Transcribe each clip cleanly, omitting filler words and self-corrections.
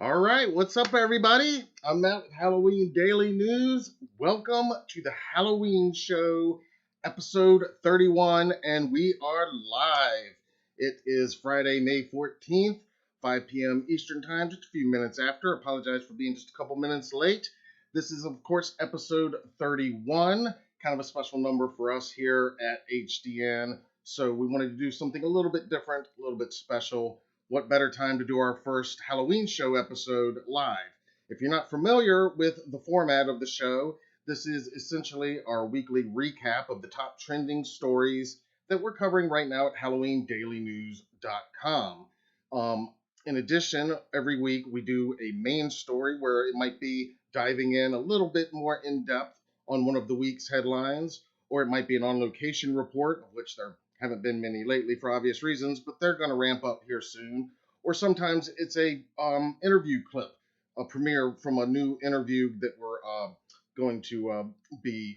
All right, what's up, everybody? I'm Matt with Halloween Daily News. Welcome to the Halloween Show, episode 31, and we are live. It is Friday, May 14th, 5 p.m. Eastern Time, just a few minutes after. Apologize for being just a couple minutes late. This is, of course, episode 31, kind of a special number for us here at HDN. So we wanted to do something a little bit different, a little bit special. What better time to do our first Halloween show episode live? If you're not familiar with the format of the show, this is essentially our weekly recap of the top trending stories that we're covering right now at HalloweenDailyNews.com. In addition, every week we do a main story where it might be diving in a little bit more in depth on one of the week's headlines, or it might be an on-location report, of which there haven't been many lately for obvious reasons, but they're going to ramp up here soon. Or sometimes it's a interview clip, a premiere from a new interview that we're going to be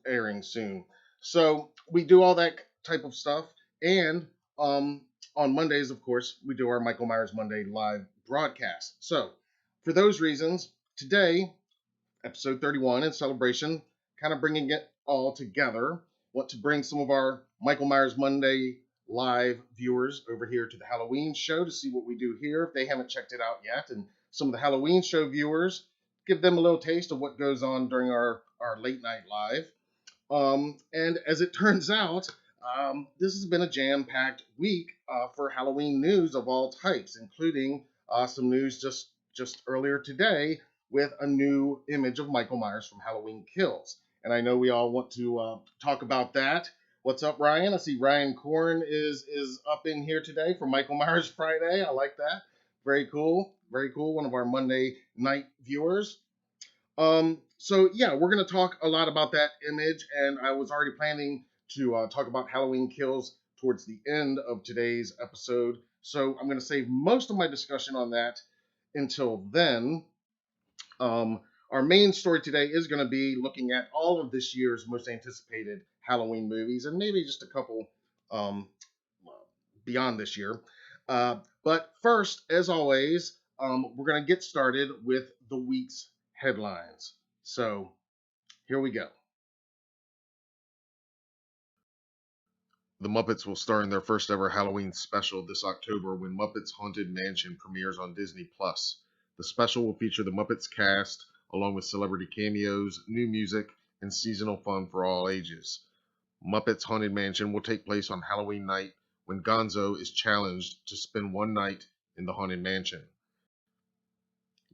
airing soon. So we do all that type of stuff. And on Mondays, of course, we do our Michael Myers Monday live broadcast. So for those reasons, today, episode 31 in celebration, kind of bringing it all together. Want to bring some of our Michael Myers Monday live viewers over here to the Halloween show to see what we do here if they haven't checked it out yet. And some of the Halloween show viewers, give them a little taste of what goes on during our late night live. And as it turns out, this has been a jam-packed week for Halloween news of all types, including some news just earlier today with a new image of Michael Myers from Halloween Kills. And I know we all want to talk about that. What's up, Ryan? I see Ryan Korn is up in here today for Michael Myers Friday. I like that. Very cool. Very cool. One of our Monday night viewers. So yeah, we're going to talk a lot about that image. And I was already planning to talk about Halloween Kills towards the end of today's episode. So I'm going to save most of my discussion on that until then. Our main story today is going to be looking at all of this year's most anticipated Halloween movies, and maybe just a couple beyond this year. But first, as always, we're going to get started with the week's headlines. So here we go. The Muppets will star in their first ever Halloween special this October when Muppets Haunted Mansion premieres on Disney+. The special will feature the Muppets cast, along with celebrity cameos, new music, and seasonal fun for all ages. Muppets Haunted Mansion will take place on Halloween night when Gonzo is challenged to spend one night in the Haunted Mansion.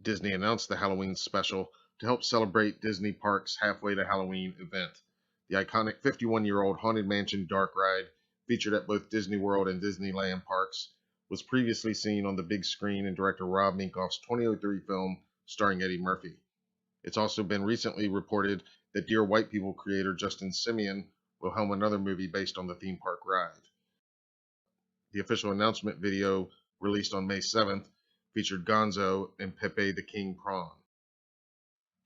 Disney announced the Halloween special to help celebrate Disney Parks' Halfway to Halloween event. The iconic 51-year-old Haunted Mansion dark ride, featured at both Disney World and Disneyland parks, was previously seen on the big screen in director Rob Minkoff's 2003 film starring Eddie Murphy. It's also been recently reported that Dear White People creator Justin Simien will helm another movie based on the theme park ride. The official announcement video, released on May 7th, featured Gonzo and Pepe the King Prawn.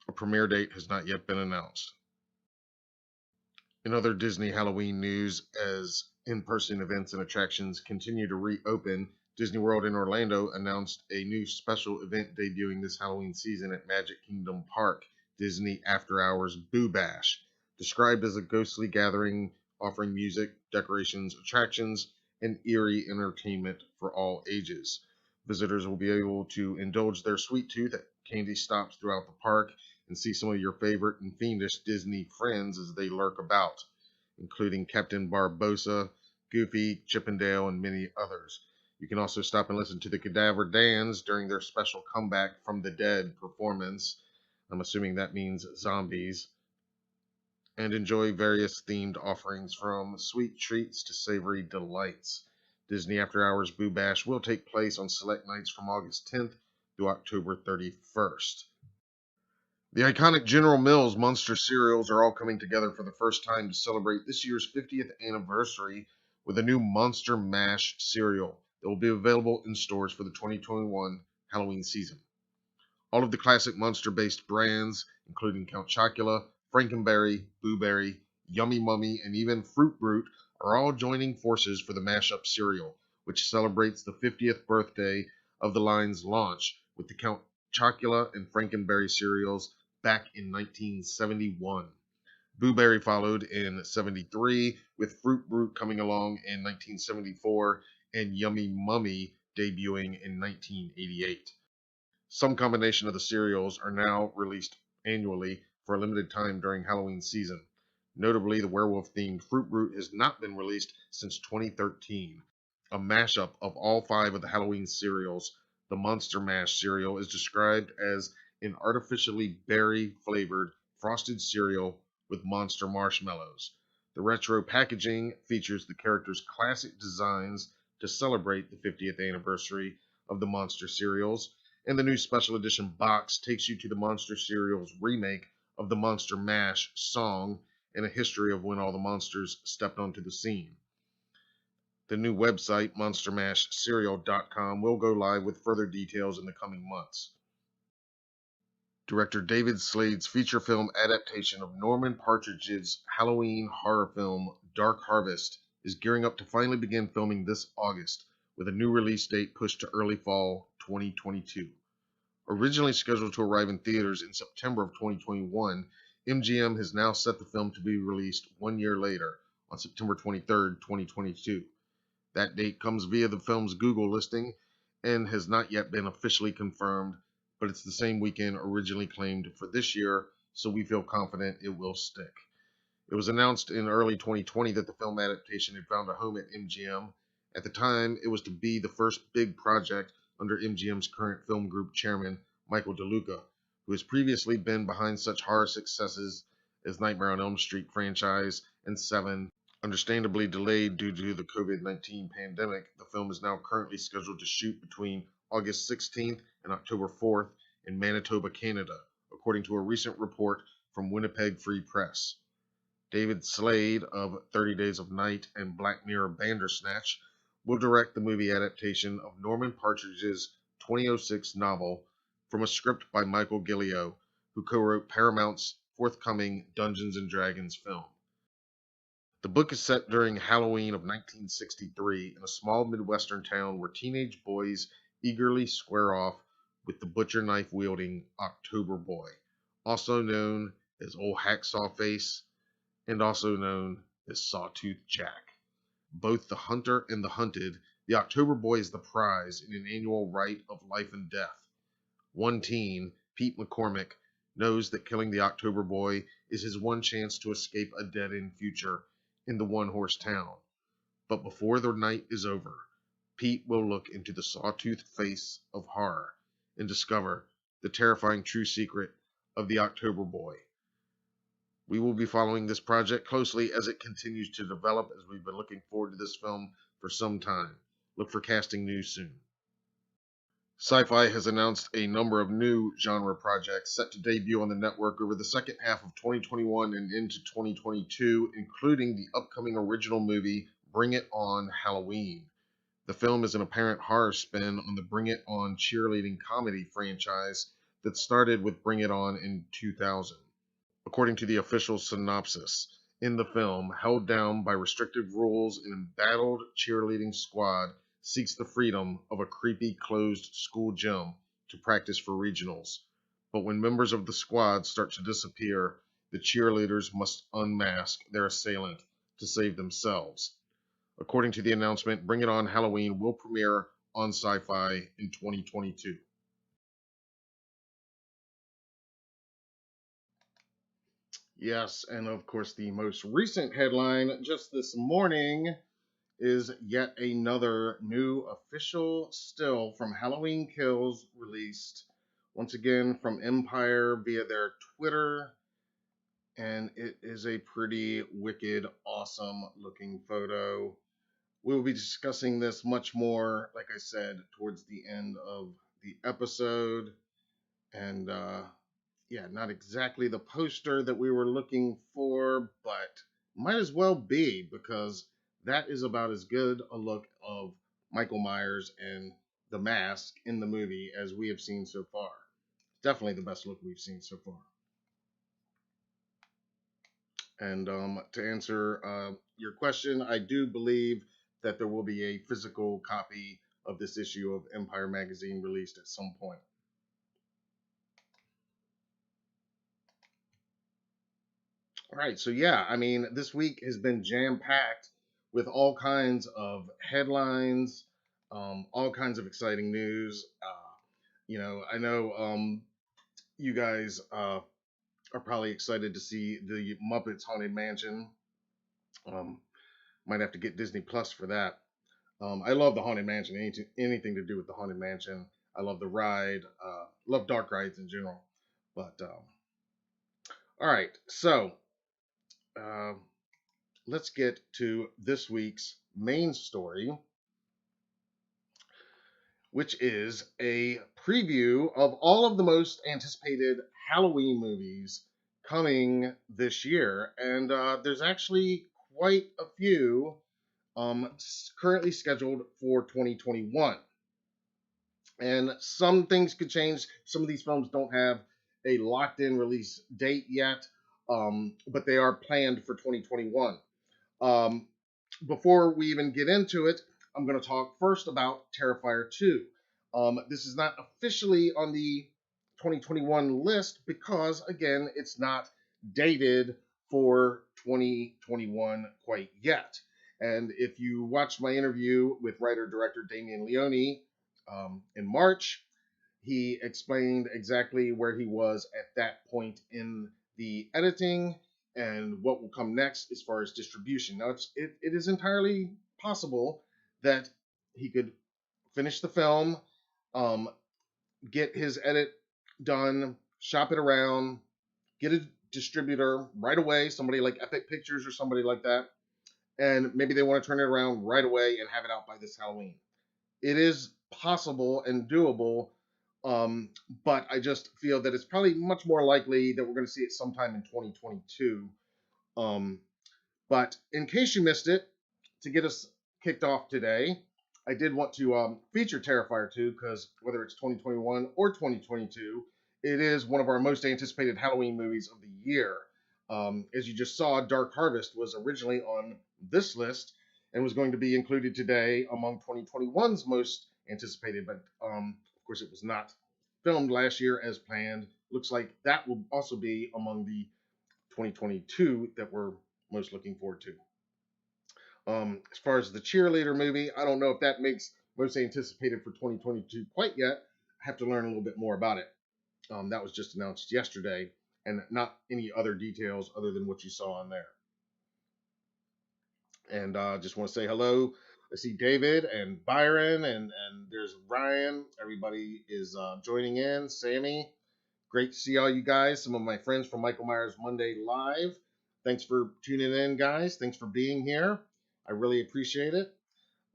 A premiere date has not yet been announced. In other Disney Halloween news, as in-person events and attractions continue to reopen, Disney World in Orlando announced a new special event debuting this Halloween season at Magic Kingdom Park, Disney After Hours Boo Bash. Described as a ghostly gathering offering music, decorations, attractions, and eerie entertainment for all ages. Visitors will be able to indulge their sweet tooth at candy stops throughout the park and see some of your favorite and fiendish Disney friends as they lurk about, including Captain Barbossa, Goofy, Chip and Dale, and many others. You can also stop and listen to the Cadaver Dans during their special comeback from the dead performance. I'm assuming that means zombies. And enjoy various themed offerings from sweet treats to savory delights. Disney After Hours Boo Bash will take place on select nights from August 10th through October 31st. The iconic General Mills Monster cereals are all coming together for the first time to celebrate this year's 50th anniversary with a new Monster Mash cereal that will be available in stores for the 2021 Halloween season. All of the classic Monster-based brands, including Count Chocula, Frankenberry, Blueberry, Yummy Mummy, and even Fruit Brute, are all joining forces for the Mash-Up cereal, which celebrates the 50th birthday of the line's launch with the Count Chocula and Frankenberry serials back in 1971. Boo Berry followed in 73, with Fruit Brute coming along in 1974 and Yummy Mummy debuting in 1988. Some combination of the serials are now released annually for a limited time during Halloween season. Notably, the werewolf-themed Fruit Brute has not been released since 2013. A mashup of all 5 of the Halloween cereals, the Monster Mash cereal is described as an artificially berry-flavored frosted cereal with monster marshmallows. The retro packaging features the characters' classic designs to celebrate the 50th anniversary of the Monster cereals, and the new special edition box takes you to the Monster cereals remake of the Monster Mash song and a history of when all the monsters stepped onto the scene. The new website, monstermashcereal.com, will go live with further details in the coming months. Director David Slade's feature film adaptation of Norman Partridge's Halloween horror film Dark Harvest is gearing up to finally begin filming this August, with a new release date pushed to early fall 2022. Originally scheduled to arrive in theaters in September of 2021, MGM has now set the film to be released 1 year later, on September 23, 2022. That date comes via the film's Google listing and has not yet been officially confirmed, but it's the same weekend originally claimed for this year, so we feel confident it will stick. It was announced in early 2020 that the film adaptation had found a home at MGM. At the time, it was to be the first big project under MGM's current film group chairman, Michael DeLuca, who has previously been behind such horror successes as Nightmare on Elm Street franchise and Seven. Understandably delayed due to the COVID-19 pandemic, the film is now currently scheduled to shoot between August 16th and October 4th in Manitoba, Canada, according to a recent report from Winnipeg Free Press. David Slade of 30 Days of Night and Black Mirror Bandersnatch will direct the movie adaptation of Norman Partridge's 2006 novel from a script by Michael Gillio, who co-wrote Paramount's forthcoming Dungeons & Dragons film. The book is set during Halloween of 1963 in a small Midwestern town where teenage boys eagerly square off with the butcher knife-wielding October Boy, also known as Old Hacksaw Face and also known as Sawtooth Jack. Both the hunter and the hunted, the October Boy is the prize in an annual rite of life and death. One teen, Pete McCormick, knows that killing the October Boy is his one chance to escape a dead-end future in the one-horse town. But before the night is over, Pete will look into the sawtooth face of horror and discover the terrifying true secret of the October Boy. We will be following this project closely as it continues to develop, as we've been looking forward to this film for some time. Look for casting news soon. Sci-Fi has announced a number of new genre projects set to debut on the network over the second half of 2021 and into 2022, including the upcoming original movie Bring It On Halloween. The film is an apparent horror spin on the Bring It On cheerleading comedy franchise that started with Bring It On in 2000. According to the official synopsis, in the film, held down by restrictive rules, an embattled cheerleading squad seeks the freedom of a creepy closed school gym to practice for regionals. But when members of the squad start to disappear, the cheerleaders must unmask their assailant to save themselves. According to the announcement, Bring It On Halloween will premiere on Sci-Fi in 2022. Yes, and of course the most recent headline just this morning is yet another new official still from Halloween Kills released once again from Empire via their Twitter, and it is a pretty wicked, awesome looking photo. We will be discussing this much more, like I said, towards the end of the episode, and yeah, not exactly the poster that we were looking for, but might as well be, because that is about as good a look of Michael Myers and the mask in the movie as we have seen so far. Definitely the best look we've seen so far. And to answer your question, I do believe that there will be a physical copy of this issue of Empire magazine released at some point. All right, so yeah, I mean, this week has been jam packed with all kinds of headlines, all kinds of exciting news. I know you guys are probably excited to see the Muppets Haunted Mansion. Um, might have to get Disney Plus for that. I love the Haunted Mansion. Anything to do with the Haunted Mansion. I love the ride. Love dark rides in general. But all right, so uh, let's get to this week's main story, which is a preview of all of the most anticipated Halloween movies coming this year. And there's actually quite a few currently scheduled for 2021. And some things could change. Some of these films don't have a locked in release date yet, but they are planned for 2021. Um, Before we even get into it, I'm going to talk first about Terrifier 2. This is not officially on the 2021 list because, again, it's not dated for 2021 quite yet. And if you watched my interview with writer-director Damien Leone in March, he explained exactly where he was at that point in the editing and what will come next as far as distribution. Now, it is entirely possible that he could finish the film, um, get his edit done, shop it around, get a distributor right away, somebody like Epic Pictures or somebody like that, and maybe they want to turn it around right away and have it out by this Halloween. It is possible and doable, but I just feel that it's probably much more likely that we're going to see it sometime in 2022. Um, but in case you missed it, to get us kicked off today, I did want to feature Terrifier 2 because whether it's 2021 or 2022, it is one of our most anticipated Halloween movies of the year. As you just saw, Dark Harvest was originally on this list and was going to be included today among 2021's most anticipated, but of course it was not filmed last year as planned. Looks like that will also be among the 2022 that we're most looking forward to. As far as the cheerleader movie, I don't know if that makes most anticipated for 2022 quite yet. I have to learn a little bit more about it. That was just announced yesterday, and not any other details other than what you saw on there. And just want to say hello. I see David and Byron, and there's Ryan. Everybody is joining in. Sammy, great to see all you guys. Some of my friends from Michael Myers Monday Live. Thanks for tuning in, guys. Thanks for being here. I really appreciate it.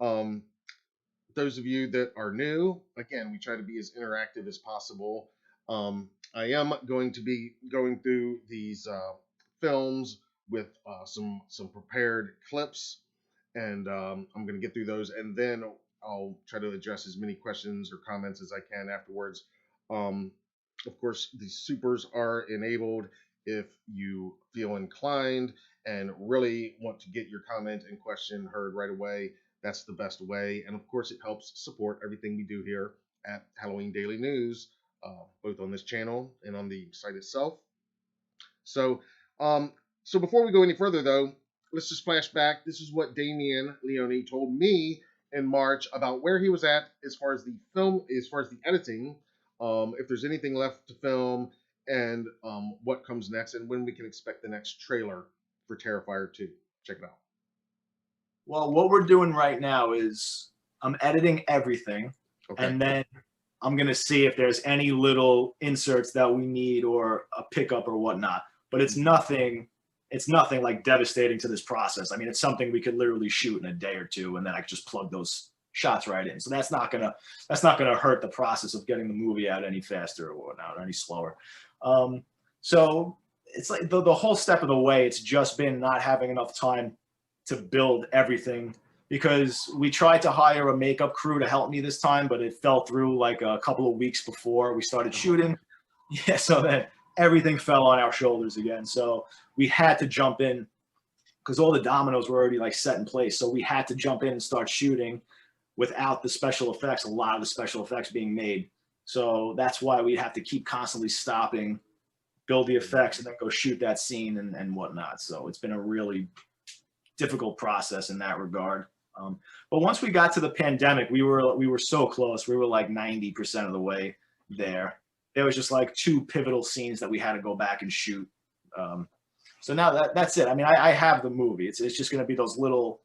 Um, those of you that are new, again, we try to be as interactive as possible. I am going to be going through these films with some prepared clips, and I'm going to get through those, and then I'll try to address as many questions or comments as I can afterwards. Um, of course, the supers are enabled if you feel inclined and really want to get your comment and question heard right away. That's the best way. And of course, it helps support everything we do here at Halloween Daily News, both on this channel and on the site itself. So, um, so before we go any further, though, let's just flash back. This is what Damien Leone told me in March about where he was at as far as the film, as far as the editing, if there's anything left to film, and what comes next, and when we can expect the next trailer for Terrifier 2. Check it out. Well, what we're doing right now is I'm editing everything, Okay. and then I'm going to see if there's any little inserts that we need or a pickup or whatnot. But it's nothing like devastating to this process. I mean, it's something we could literally shoot in a day or two, and then I could just plug those shots right in. So that's not gonna hurt the process of getting the movie out any faster or whatnot, or any slower. So it's like the whole step of the way, it's just been not having enough time to build everything, because we tried to hire a makeup crew to help me this time, but it fell through like a couple of weeks before we started shooting. Yeah, so then everything fell on our shoulders again. So we had to jump in because all the dominoes were already like set in place. So we had to jump in and start shooting without the special effects, a lot of the special effects being made. So that's why we have to keep constantly stopping build the effects, and then go shoot that scene and whatnot. So it's been a really difficult process in that regard. But once we got to the pandemic, we were so close. We were like 90% of the way there. There was just like 2 pivotal scenes that we had to go back and shoot. So now that's it. I mean, I have the movie. It's just going to be those little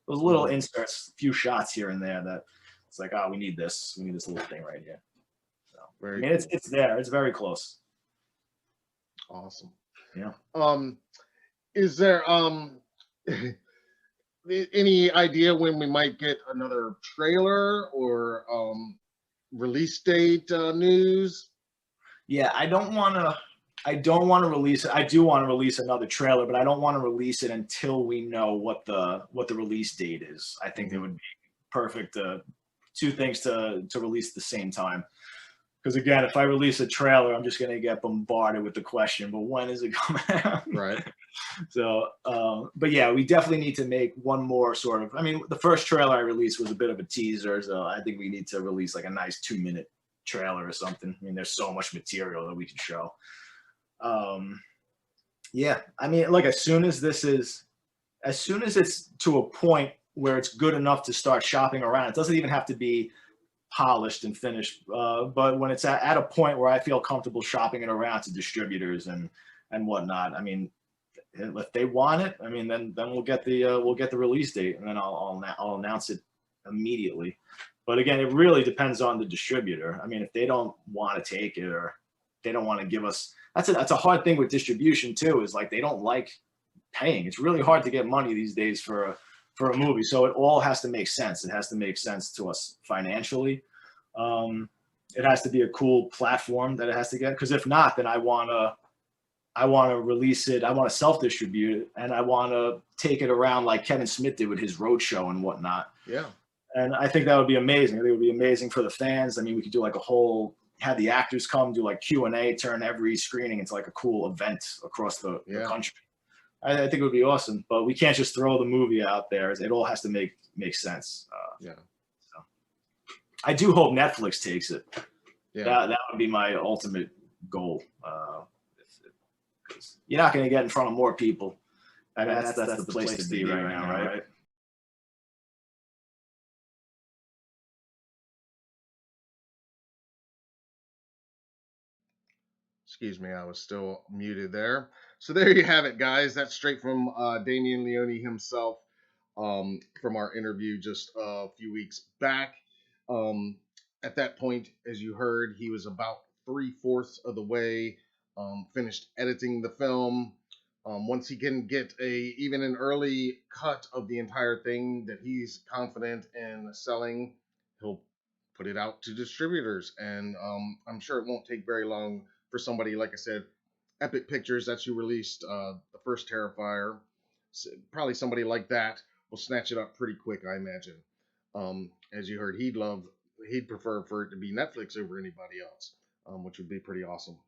inserts, few shots here and there that it's like, oh, we need this little thing right here. So I mean, cool. it's there. It's very close. Awesome. Yeah. Is there any idea when we might get another trailer or release date news? Yeah, I don't want to release it. I do want to release another trailer, but I don't want to release it until we know what the release date is. I think it would be perfect 2 things to release at the same time. Because again, if I release a trailer, I'm just going to get bombarded with the question, but when is it coming out? Right. So, but yeah, we definitely need to make one more sort of, I mean, the first trailer I released was a bit of a teaser. So I think we need to release like a nice 2-minute trailer or something. I mean, there's so much material that we can show. Yeah, I mean, like as soon as it's to a point where it's good enough to start shopping around, it doesn't even have to be polished and finished. But when it's at a point where I feel comfortable shopping it around to distributors and whatnot, I mean, if they want it, I mean, then we'll get the release date, and then I'll announce it immediately. But again, it really depends on the distributor. I mean, if they don't want to take it or they don't want to give us, that's a hard thing with distribution too. Is like they don't like paying. It's really hard to get money these days for a movie. So it all has to make sense. It has to make sense to us financially. It has to be a cool platform that it has to get. Because if not, then I want to release it. I want to self-distribute it, and I want to take it around like Kevin Smith did with his roadshow and whatnot. Yeah. And I think that would be amazing. I think it would be amazing for the fans. I mean, we could do like have the actors come do like Q&A, turn every screening into like a cool event across the country. I think it would be awesome, but we can't just throw the movie out there. It all has to make sense. Yeah. So I do hope Netflix takes it. Yeah. That would be my ultimate goal. You're not going to get in front of more people. I mean, that's the place to be right now, right? Excuse me, I was still muted there. So there you have it, guys. That's straight from Damien Leone himself from our interview just a few weeks back. At that point, as you heard, he was about 3/4 of the way finished editing the film. Once he can get even an early cut of the entire thing that he's confident in selling, he'll put it out to distributors, and I'm sure it won't take very long for somebody, like I said, Epic Pictures, that's who released the first Terrifier. So probably somebody like that will snatch it up pretty quick, I imagine. As you heard, he'd prefer for it to be Netflix over anybody else, which would be pretty awesome.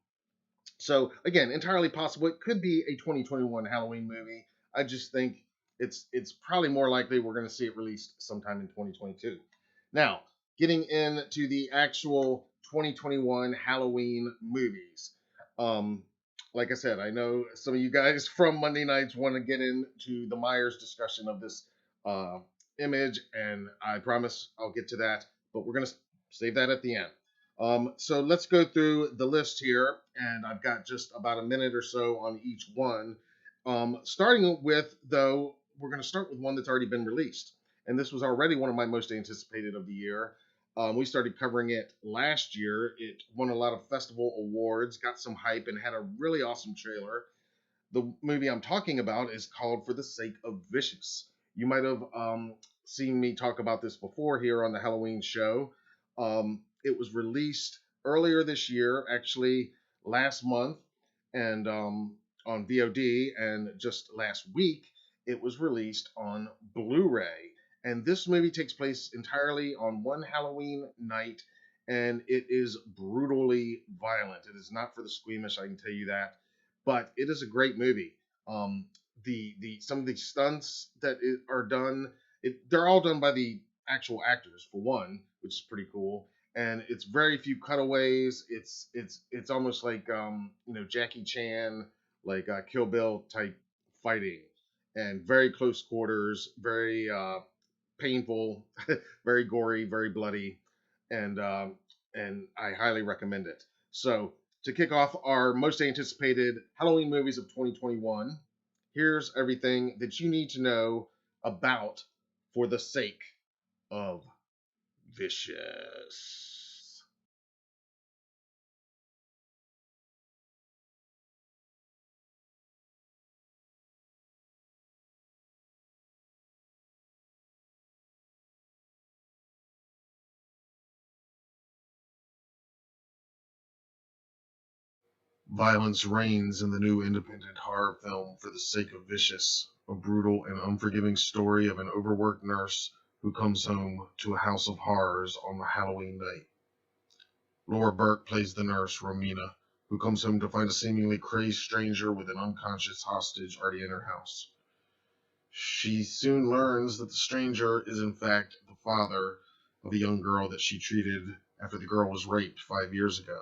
So again, entirely possible. It could be a 2021 Halloween movie. I just think it's probably more likely we're going to see it released sometime in 2022. Now, getting into the actual 2021 Halloween movies. Like I said, I know some of you guys from Monday nights want to get into the Myers discussion of this image, and I promise I'll get to that, but we're going to save that at the end. So let's go through the list here, and I've got just about a minute or so on each one. Starting with, though, we're going to start with one that's already been released, and this was already one of my most anticipated of the year. We started covering it last year. It won a lot of festival awards, got some hype, and had a really awesome trailer. The movie I'm talking about is called For the Sake of Vicious. You might have seen me talk about this before here on the Halloween show. It was released earlier this year, actually last month, and on VOD, and just last week it was released on Blu-ray. And this movie takes place entirely on one Halloween night, and it is brutally violent. It is not for the squeamish, I can tell you that, but it is a great movie. The some of the stunts that are done, they're all done by the actual actors for one, which is pretty cool. and it's very few cutaways. It's almost like Jackie Chan, like Kill Bill type fighting, and very close quarters, very painful, very gory, very bloody, and I highly recommend it. So to kick off our most anticipated Halloween movies of 2021, here's everything that you need to know about For the Sake of Vicious. Violence reigns in the new independent horror film For the Sake of Vicious, a brutal and unforgiving story of an overworked nurse who comes home to a house of horrors on the Halloween night. Laura Burke plays the nurse, Romina, who comes home to find a seemingly crazed stranger with an unconscious hostage already in her house. She soon learns that the stranger is in fact the father of a young girl that she treated after the girl was raped 5 years ago,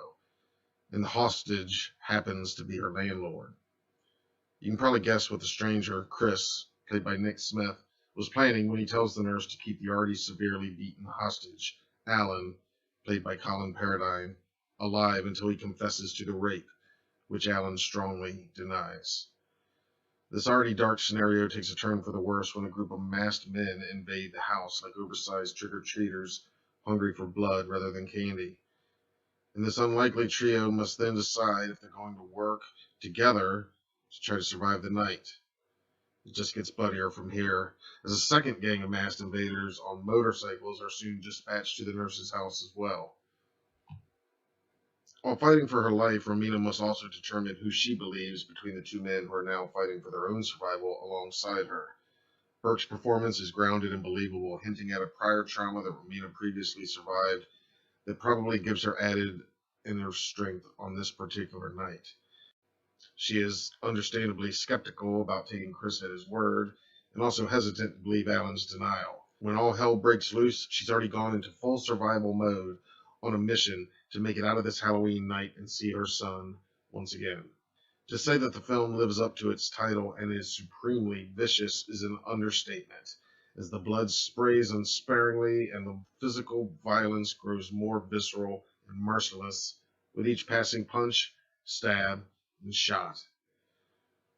and the hostage happens to be her landlord. You can probably guess what the stranger, Chris, played by Nick Smith, was planning when he tells the nurse to keep the already severely beaten hostage, Alan, played by Colin Paradine, alive until he confesses to the rape, which Alan strongly denies. This already dark scenario takes a turn for the worse when a group of masked men invade the house like oversized trick-or-treaters hungry for blood rather than candy. And this unlikely trio must then decide if they're going to work together to try to survive the night. It just gets bloodier from here, as a second gang of masked invaders on motorcycles are soon dispatched to the nurse's house as well. While fighting for her life, Romina must also determine who she believes between the two men who are now fighting for their own survival alongside her. Burke's performance is grounded and believable, hinting at a prior trauma that Romina previously survived that probably gives her added inner strength on this particular night. She is understandably skeptical about taking Chris at his word, and also hesitant to believe Alan's denial. When all hell breaks loose, she's already gone into full survival mode on a mission to make it out of this Halloween night and see her son once again. To say that the film lives up to its title and is supremely vicious is an understatement, as the blood sprays unsparingly and the physical violence grows more visceral and merciless with each passing punch, stab, and shot.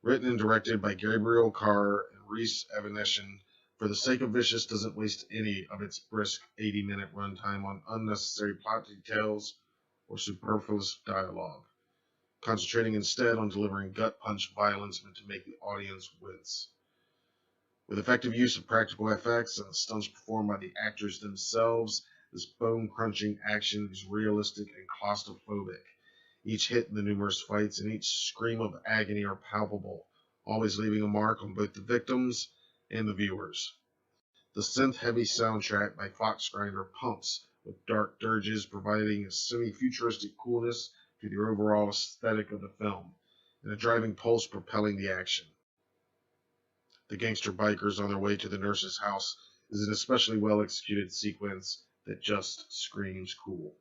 Written and directed by Gabriel Carr and Reese Evaneshan, For the Sake of Vicious doesn't waste any of its brisk 80-minute runtime on unnecessary plot details or superfluous dialogue, concentrating instead on delivering gut-punch violence meant to make the audience wince. With effective use of practical effects and the stunts performed by the actors themselves, this bone-crunching action is realistic and claustrophobic. Each hit in the numerous fights and each scream of agony are palpable, always leaving a mark on both the victims and the viewers. The synth-heavy soundtrack by Foxgrinder pumps, with dark dirges providing a semi-futuristic coolness to the overall aesthetic of the film, and a driving pulse propelling the action. The gangster bikers on their way to the nurse's house is an especially well-executed sequence that just screams cool.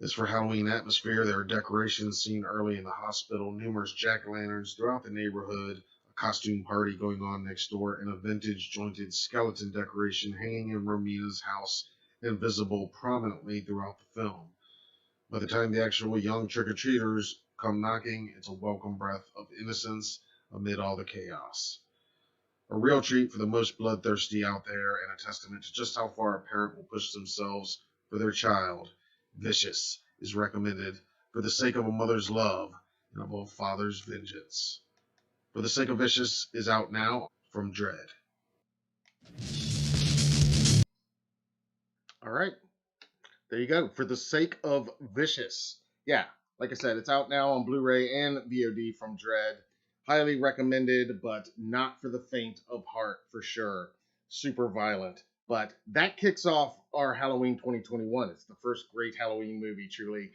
As for Halloween atmosphere, there are decorations seen early in the hospital, numerous jack-o'-lanterns throughout the neighborhood, a costume party going on next door, and a vintage jointed skeleton decoration hanging in Romina's house and visible prominently throughout the film. By the time the actual young trick-or-treaters come knocking, it's a welcome breath of innocence amid all the chaos. A real treat for the most bloodthirsty out there, and a testament to just how far a parent will push themselves for their child. Vicious is recommended for the sake of a mother's love and of a father's vengeance. For the Sake of Vicious is out now from Dread. All right, there you go. For the Sake of Vicious. Yeah, like I said, it's out now on Blu-ray and VOD from Dread. Highly recommended, but not for the faint of heart for sure. Super violent. But that kicks off our Halloween 2021. It's the first great Halloween movie truly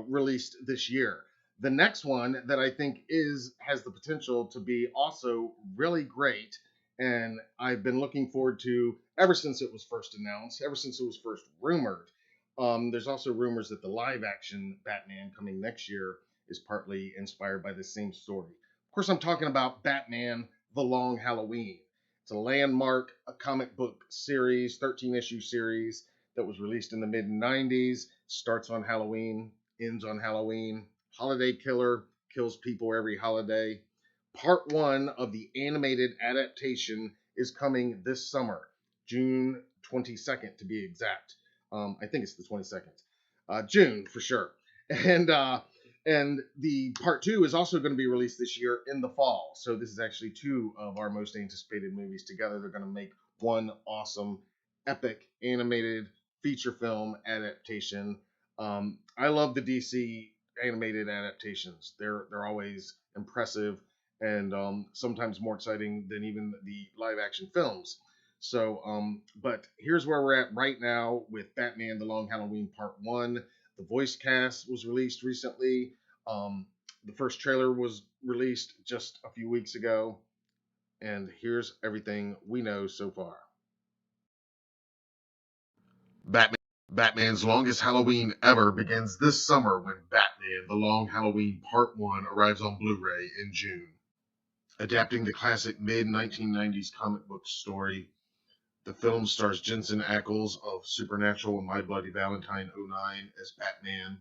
released this year. The next one that I think has the potential to be also really great and I've been looking forward to ever since it was first announced, ever since it was first rumored. There's also rumors that the live action Batman coming next year is partly inspired by the same story. Of course, I'm talking about Batman The Long Halloween. It's a landmark a comic book series, 13 issue series that was released in the mid 90s. Starts on Halloween, ends on Halloween. Holiday killer, kills people every holiday. Part one of the animated adaptation is coming this summer, June 22nd to be exact. I think it's the 22nd, June for sure. And and the part two is also going to be released this year in the fall. So this is actually two of our most anticipated movies together. They're going to make one awesome, epic animated feature film adaptation. I love the DC animated adaptations. They're always impressive and sometimes more exciting than even the live action films. So, but here's where we're at right now with Batman: The Long Halloween Part One. The voice cast was released recently. The first trailer was released just a few weeks ago, and here's everything we know so far. Batman. Batman's longest Halloween ever begins this summer when Batman: The Long Halloween Part 1 arrives on Blu-ray in June. Adapting the classic mid-1990s comic book story, the film stars Jensen Ackles of Supernatural and My Bloody Valentine '09 as Batman,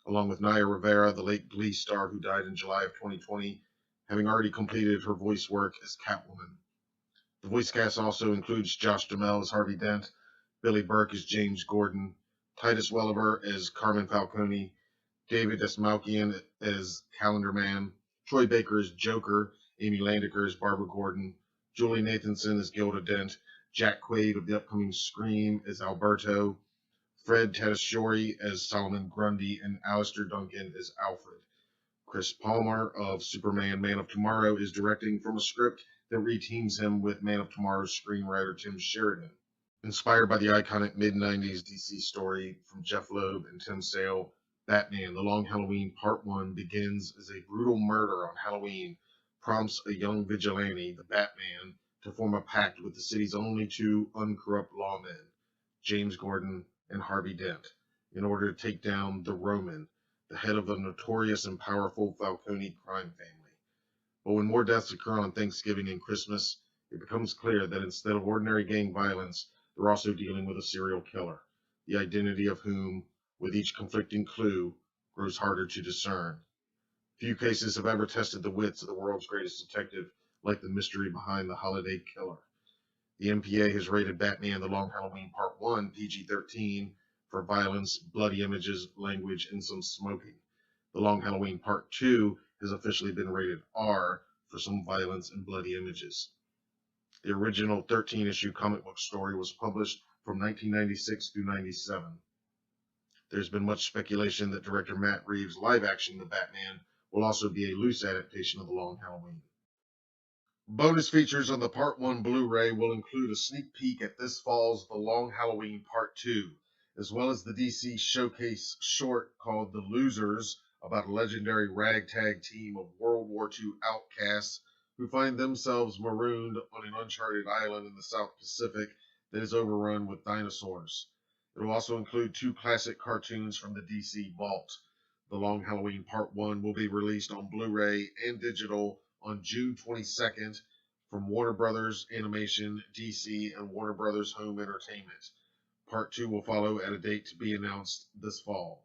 along with Naya Rivera, the late Glee star who died in July of 2020, having already completed her voice work as Catwoman. The voice cast also includes Josh Duhamel as Harvey Dent, Billy Burke as James Gordon, Titus Welliver as Carmen Falcone, David Desmalkian as Calendar Man, Troy Baker as Joker, Amy Landiker as Barbara Gordon, Julie Nathanson as Gilda Dent, Jack Quaid of the upcoming Scream as Alberto, Fred Tatasciore as Solomon Grundy, and Alistair Duncan as Alfred. Chris Palmer of Superman Man of Tomorrow is directing from a script that reteams him with Man of Tomorrow's screenwriter Tim Sheridan. Inspired by the iconic mid-90s DC story from Jeff Loeb and Tim Sale, Batman: The Long Halloween Part 1 begins as a brutal murder on Halloween prompts a young vigilante, the Batman, to form a pact with the city's only two uncorrupt lawmen, James Gordon and Harvey Dent, in order to take down the Roman, the head of a notorious and powerful Falcone crime family. But when more deaths occur on Thanksgiving and Christmas, it becomes clear that instead of ordinary gang violence, they're also dealing with a serial killer, the identity of whom, with each conflicting clue, grows harder to discern. Few cases have ever tested the wits of the world's greatest detective like the mystery behind the holiday killer. The MPA has rated Batman: The Long Halloween Part 1 PG-13 for violence, bloody images, language, and some smoking. The Long Halloween Part 2 has officially been rated R for some violence and bloody images. The original 13-issue comic book story was published from 1996 through 97. There's been much speculation that director Matt Reeves' live-action The Batman will also be a loose adaptation of The Long Halloween. Bonus features on the Part 1 Blu-ray will include a sneak peek at this fall's The Long Halloween Part 2, as well as the DC Showcase short called The Losers, about a legendary ragtag team of World War II outcasts who find themselves marooned on an uncharted island in the South Pacific that is overrun with dinosaurs. It will also include two classic cartoons from the DC Vault. The Long Halloween Part 1 will be released on Blu-ray and digital on June 22nd from Warner Brothers Animation, DC, and Warner Brothers Home Entertainment. Part 2 will follow at a date to be announced this fall.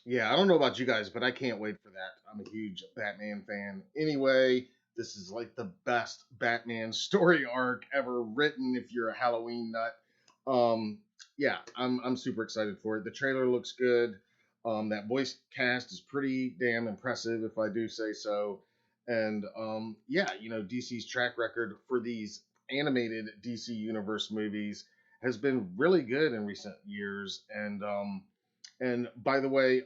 Yeah, I don't know about you guys, but I can't wait for that. I'm a huge Batman fan. Anyway, this is like the best Batman story arc ever written if you're a Halloween nut. Yeah, I'm super excited for it. The trailer looks good. That voice cast is pretty damn impressive, if I do say so. And yeah, you know, DC's track record for these animated DC Universe movies has been really good in recent years. And by the way,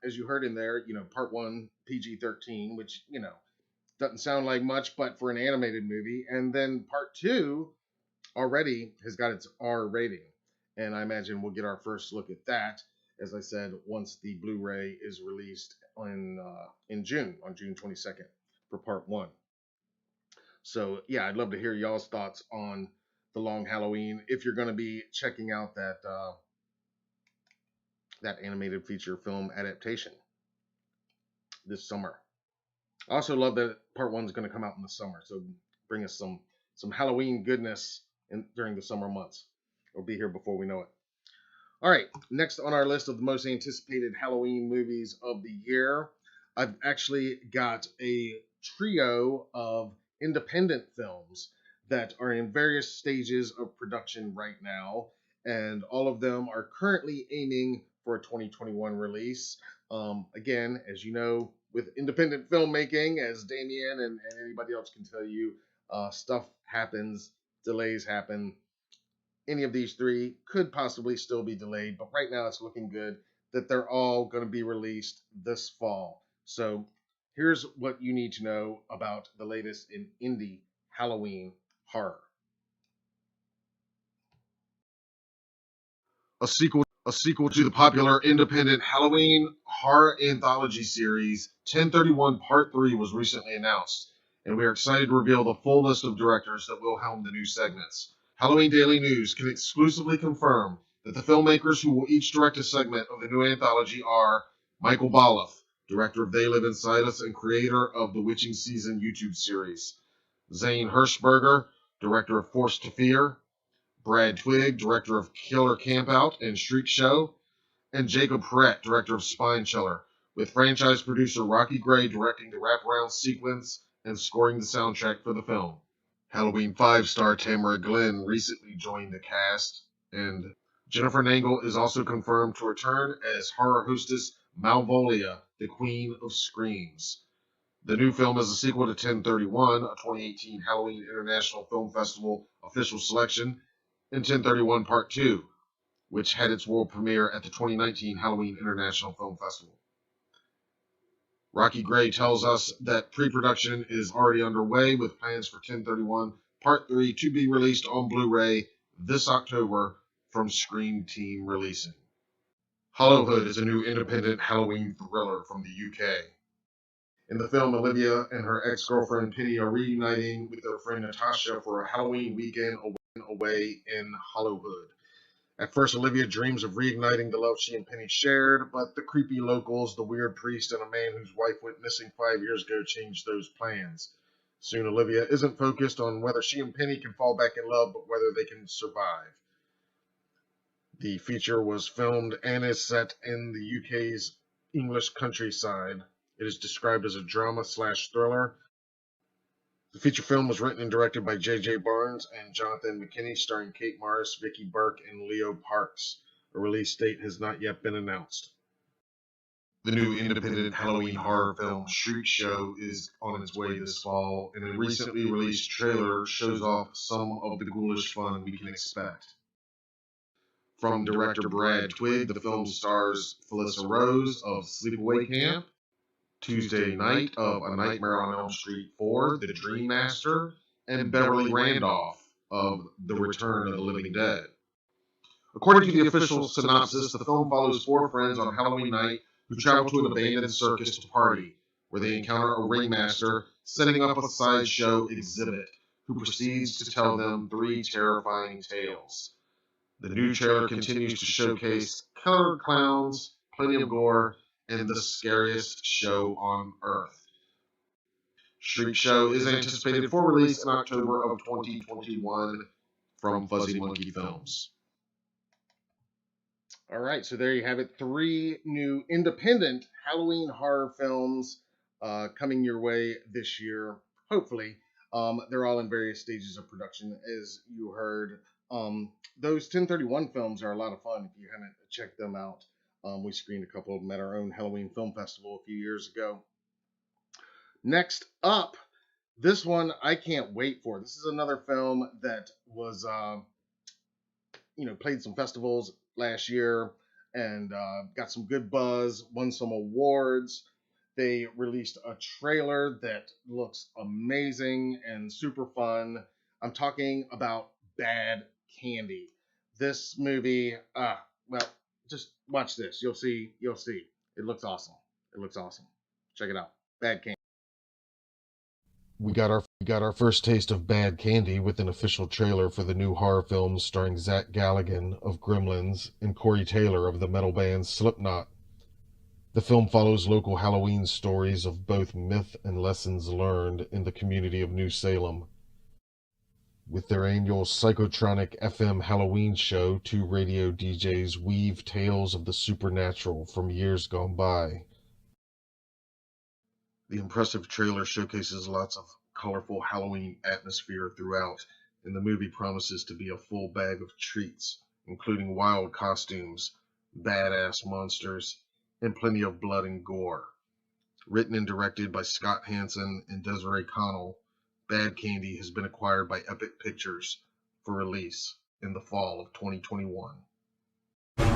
as you heard in there, you know, Part 1 PG-13, which, you know, doesn't sound like much, but for an animated movie. And then Part 2 already has got its R rating. And I imagine we'll get our first look at that, as I said, once the Blu-ray is released in June, on June 22nd for Part 1. So yeah, I'd love to hear y'all's thoughts on the Long Halloween if you're going to be checking out that animated feature film adaptation this summer. I also love that part one's going to come out in the summer, so bring us some Halloween goodness during the summer months. It'll be here before we know it. All right, next on our list of the most anticipated Halloween movies of the year, I've actually got a trio of independent films that are in various stages of production right now, and all of them are currently aiming for a 2021 release. Again, as you know, with independent filmmaking, as Damien and anybody else can tell you, stuff happens, delays happen. Any of these three could possibly still be delayed, but right now it's looking good that they're all going to be released this fall. So here's what you need to know about the latest in indie Halloween horror. A sequel to the popular independent Halloween horror anthology series, 1031 Part 3 was recently announced, and we are excited to reveal the full list of directors that will helm the new segments. Halloween Daily News can exclusively confirm that the filmmakers who will each direct a segment of the new anthology are Michael Baloff, director of They Live Inside Us and creator of the Witching Season YouTube series, Zane Hirschberger, director of Forced to Fear, Brad Twigg, director of Killer Campout and Street Show, and Jacob Perrette, director of Spine Chiller, with franchise producer Rocky Gray directing the wraparound sequence and scoring the soundtrack for the film. Halloween 5 star Tamara Glenn recently joined the cast, and Jennifer Nangle is also confirmed to return as horror hostess Malvolia, the Queen of Screams. The new film is a sequel to 1031, a 2018 Halloween International Film Festival official selection, and 1031 Part 2, which had its world premiere at the 2019 Halloween International Film Festival. Rocky Gray tells us that pre-production is already underway with plans for 1031 Part 3 to be released on Blu-ray this October from Scream Team Releasing. Hollowhood is a new independent Halloween thriller from the UK. In the film, Olivia and her ex-girlfriend Penny are reuniting with their friend Natasha for a Halloween weekend away in Hollowhood. At first, Olivia dreams of reigniting the love she and Penny shared, but the creepy locals, the weird priest, and a man whose wife went missing 5 years ago change those plans. Soon, Olivia isn't focused on whether she and Penny can fall back in love, but whether they can survive. The feature was filmed and is set in the UK's English countryside. It is described as a drama/thriller. The feature film was written and directed by J.J. Barnes and Jonathan McKinney, starring Kate Morris, Vicky Burke, and Leo Parks. A release date has not yet been announced. The new independent Halloween horror film Street Show is on its way this fall, and a recently released trailer shows off some of the ghoulish fun we can expect. From director Brad Twigg, the film stars Felissa Rose of Sleepaway Camp, Tuesday Night of A Nightmare on Elm Street 4, The Dream Master, and Beverly Randolph of The Return of the Living Dead. According to the official synopsis, the film follows four friends on Halloween night who travel to an abandoned circus to party, where they encounter a ringmaster setting up a sideshow exhibit, who proceeds to tell them three terrifying tales. The new trailer continues to showcase colored clowns, plenty of gore, and the scariest show on Earth. Street Show is anticipated for release in October of 2021 from Fuzzy Monkey Films. All right, so there you have it. 3 new independent Halloween horror films coming your way this year, hopefully. They're all in various stages of production, as you heard. Those 1031 films are a lot of fun if you haven't checked them out. We screened a couple of them at our own Halloween Film Festival a few years ago. Next up, this one I can't wait for. This is another film that was, played some festivals last year and got some good buzz, won some awards. They released a trailer that looks amazing and super fun. I'm talking about Bad Candy. This movie, well, just watch this. You'll see. It looks awesome. Check it out. Bad Candy. We got our first taste of bad candy with an official trailer for the new horror film starring Zach Galligan of Gremlins and Corey Taylor of the metal band Slipknot. The film follows local Halloween stories of both myth and lessons learned in the community of New Salem. With their annual Psychotronic FM Halloween show, two radio DJs weave tales of the supernatural from years gone by. The impressive trailer showcases lots of colorful Halloween atmosphere throughout, and the movie promises to be a full bag of treats, including wild costumes, badass monsters, and plenty of blood and gore. Written and directed by Scott Hansen and Desiree Connell, Bad Candy has been acquired by Epic Pictures for release in the fall of 2021. Good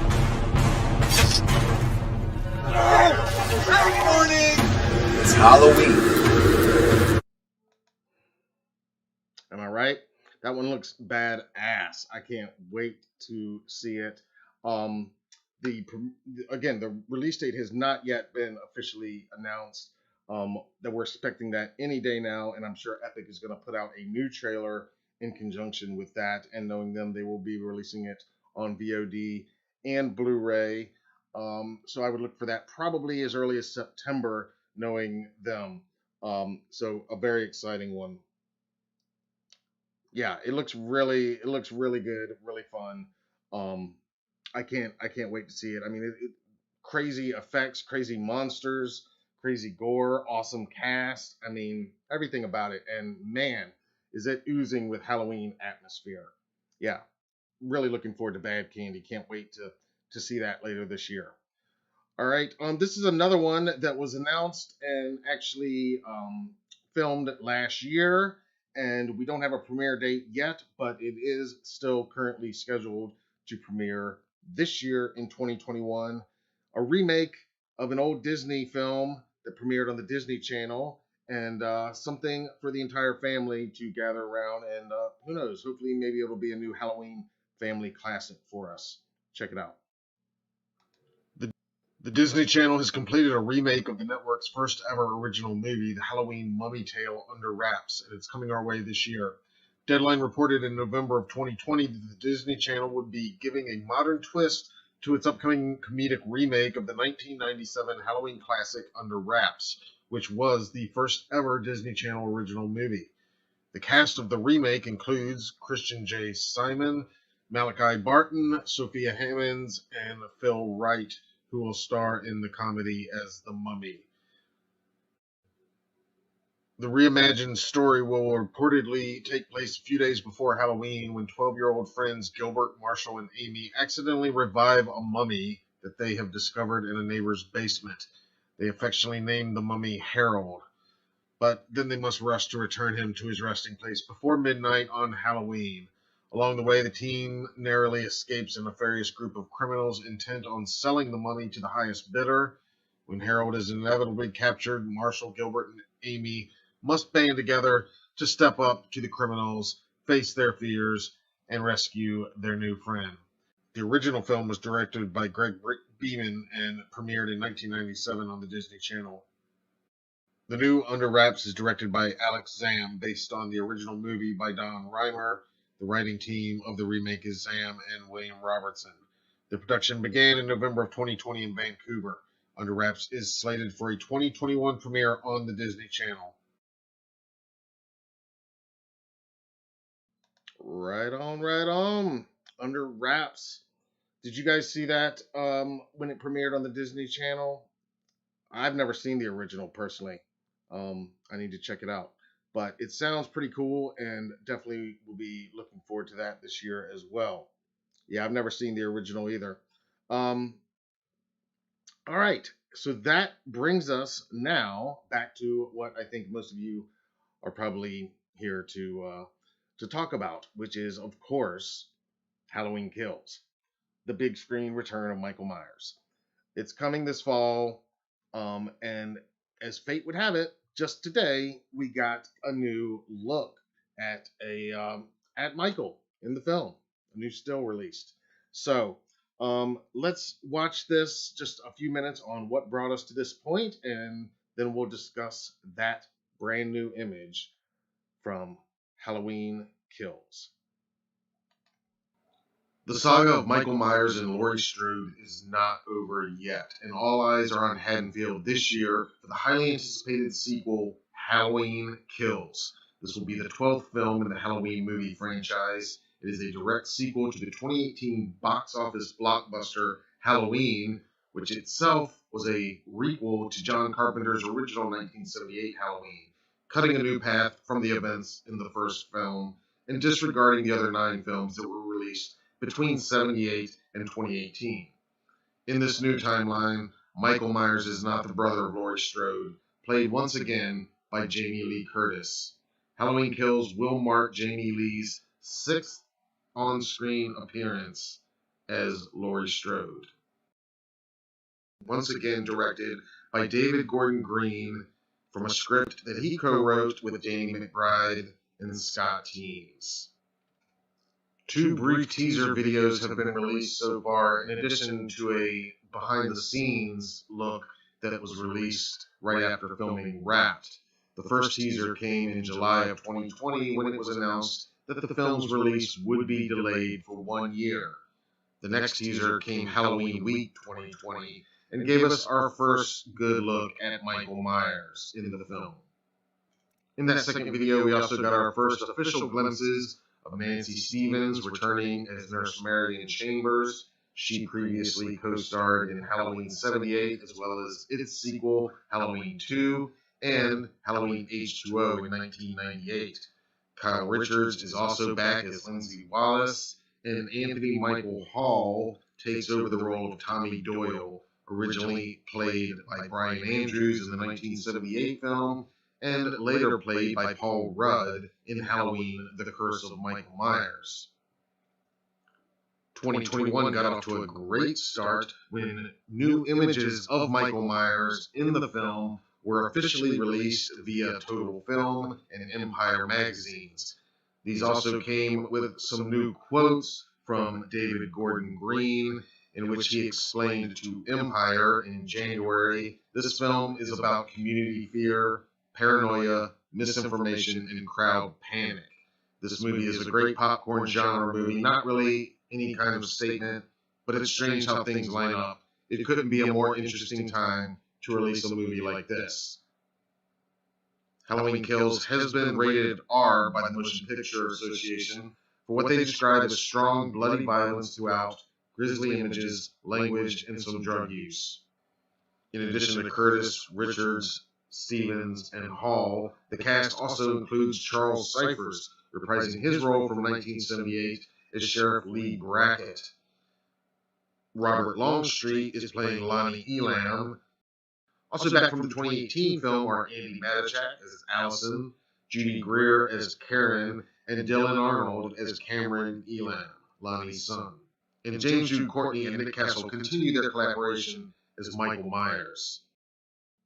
morning! It's Halloween. Am I right? That one looks badass. I can't wait to see it. The release date has not yet been officially announced. That we're expecting that any day now, and I'm sure Epic is going to put out a new trailer in conjunction with that. And knowing them, they will be releasing it on VOD and Blu-ray. So I would look for that probably as early as September, knowing them. So a very exciting one. Yeah, it looks really good, really fun. I can't wait to see it. I mean, crazy effects, crazy monsters, crazy gore, awesome cast. I mean, everything about it. And man, is it oozing with Halloween atmosphere. Yeah, really looking forward to Bad Candy. Can't wait to see that later this year. All right. This is another one that was announced and actually filmed last year, and we don't have a premiere date yet, but it is still currently scheduled to premiere this year in 2021. A remake of an old Disney film that premiered on the Disney Channel, and something for the entire family to gather around. And who knows? Hopefully, maybe it'll be a new Halloween family classic for us. Check it out. The Disney Channel has completed a remake of the network's first ever original movie, The Halloween Mummy Tale Under Wraps, and it's coming our way this year. Deadline reported in November of 2020 that the Disney Channel would be giving a modern twist to its upcoming comedic remake of the 1997 Halloween classic Under Wraps, which was the first ever Disney Channel original movie. The cast of the remake includes Christian J. Simon, Malachi Barton, Sophia Hammonds, and Phil Wright, who will star in the comedy as the Mummy. The reimagined story will reportedly take place a few days before Halloween when 12-year-old friends Gilbert, Marshall, and Amy accidentally revive a mummy that they have discovered in a neighbor's basement. They affectionately name the mummy Harold, but then they must rush to return him to his resting place before midnight on Halloween. Along the way, the team narrowly escapes a nefarious group of criminals intent on selling the mummy to the highest bidder. When Harold is inevitably captured, Marshall, Gilbert, and Amy must band together to step up to the criminals, face their fears, and rescue their new friend. The original film was directed by Greg Beeman and premiered in 1997 on the Disney Channel. The new Under Wraps is directed by Alex Zam, based on the original movie by Don Reimer. The writing team of the remake is Zam and William Robertson. The production began in November of 2020 in Vancouver. Under Wraps is slated for a 2021 premiere on the Disney Channel. Right on, right on. Under Wraps. Did you guys see that when it premiered on the Disney Channel? I've never seen the original personally. I need to check it out. But it sounds pretty cool, and definitely will be looking forward to that this year as well. Yeah, I've never seen the original either. All right, so that brings us now back to what I think most of you are probably here to talk about, which is, of course, Halloween Kills, the big screen return of Michael Myers. It's coming this fall, and as fate would have it, just today we got a new look at at Michael in the film, a new still released. So let's watch this just a few minutes on what brought us to this point, and then we'll discuss that brand new image from Halloween Kills. The saga of Michael Myers and Laurie Strode is not over yet, and all eyes are on Haddonfield this year for the highly anticipated sequel, Halloween Kills. This will be the 12th film in the Halloween movie franchise. It is a direct sequel to the 2018 box office blockbuster Halloween, which itself was a requel to John Carpenter's original 1978 Halloween, cutting a new path from the events in the first film and disregarding the other 9 films that were released between 78 and 2018. In this new timeline, Michael Myers is not the brother of Laurie Strode, played once again by Jamie Lee Curtis. Halloween Kills will mark Jamie Lee's 6th on-screen appearance as Laurie Strode. Once again directed by David Gordon Green from a script that he co-wrote with Danny McBride and Scott Teems. 2 brief teaser videos have been released so far, in addition to a behind-the-scenes look that was released right after filming wrapped. The first teaser came in July of 2020 when it was announced that the film's release would be delayed for 1 year. The next teaser came Halloween week 2020 and gave us our first good look at Michael Myers in the film. In that second video, we also got our first official glimpses of Nancy Stevens returning as Nurse Marion Chambers. She previously co-starred in Halloween 78 as well as its sequel, Halloween 2, and Halloween H2O in 1998. Kyle Richards is also back as Lindsay Wallace, and Anthony Michael Hall takes over the role of Tommy Doyle, originally played by Brian Andrews in the 1978 film, and later played by Paul Rudd in Halloween, The Curse of Michael Myers. 2021 got off to a great start when new images of Michael Myers in the film were officially released via Total Film and Empire magazines. These also came with some new quotes from David Gordon Green, in which he explained to Empire in January, this film is about community fear, paranoia, misinformation, and crowd panic. This movie is a great popcorn genre movie, not really any kind of statement, but it's strange how things line up. It couldn't be a more interesting time to release a movie like this. Halloween Kills has been rated R by the Motion Picture Association for what they describe as strong, bloody violence throughout, grisly images, language, and some drug use. In addition to Curtis, Richards, Stevens, and Hall, the cast also includes Charles Cyphers, reprising his role from 1978 as Sheriff Lee Brackett. Robert Longstreet is playing Lonnie Elam. Also back from the 2018 film are Andy Matichak as Allison, Judy Greer as Karen, and Dylan Arnold as Cameron Elam, Lonnie's son. And James Jude Courtney and Nick Castle continue their collaboration as Michael Myers.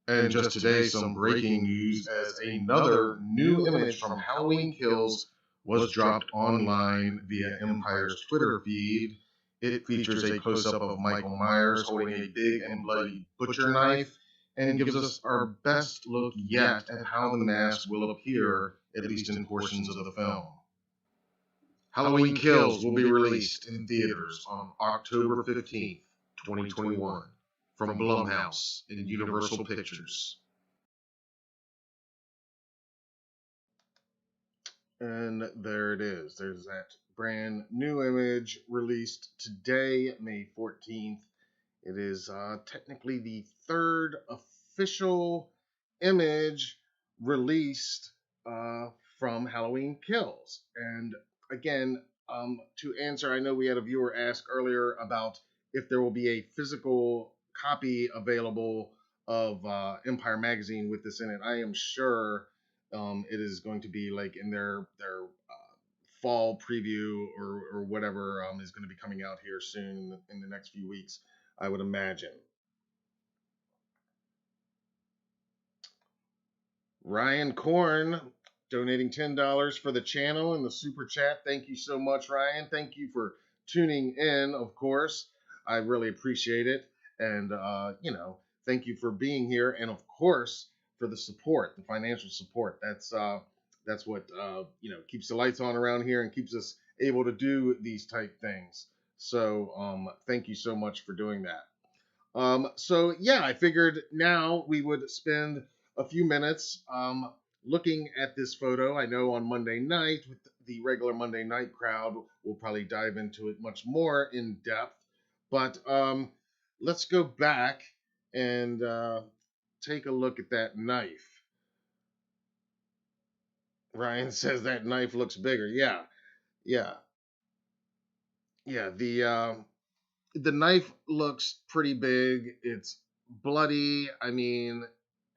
And just today, some breaking news as another new image from Halloween Kills was dropped online via Empire's Twitter feed. It features a close-up of Michael Myers holding a big and bloody butcher knife and gives us our best look yet at how the mask will appear, at least in portions of the film. Halloween Kills will be released in theaters on October 15th, 2021. From Blumhouse and Universal Pictures. And there it is. There's that brand new image released today, May 14th. It is technically the 3rd official image released from Halloween Kills. And again, to answer, I know we had a viewer ask earlier about if there will be a physical copy available of Empire magazine with this in it. I am sure it is going to be like in their fall preview or whatever is going to be coming out here soon in the next few weeks, I would imagine. Ryan Korn donating $10 for the channel in the super chat. Thank you so much, Ryan. Thank you for tuning in, of course. I really appreciate it. And, thank you for being here. And, of course, for the support, the financial support. That's That's what keeps the lights on around here and keeps us able to do these type things. So thank you so much for doing that. So yeah, I figured now we would spend a few minutes looking at this photo. I know on Monday night with the regular Monday night crowd, we'll probably dive into it much more in depth. But let's go back and take a look at that knife. Ryan says that knife looks bigger. Yeah, yeah, yeah. The knife looks pretty big. It's bloody. I mean,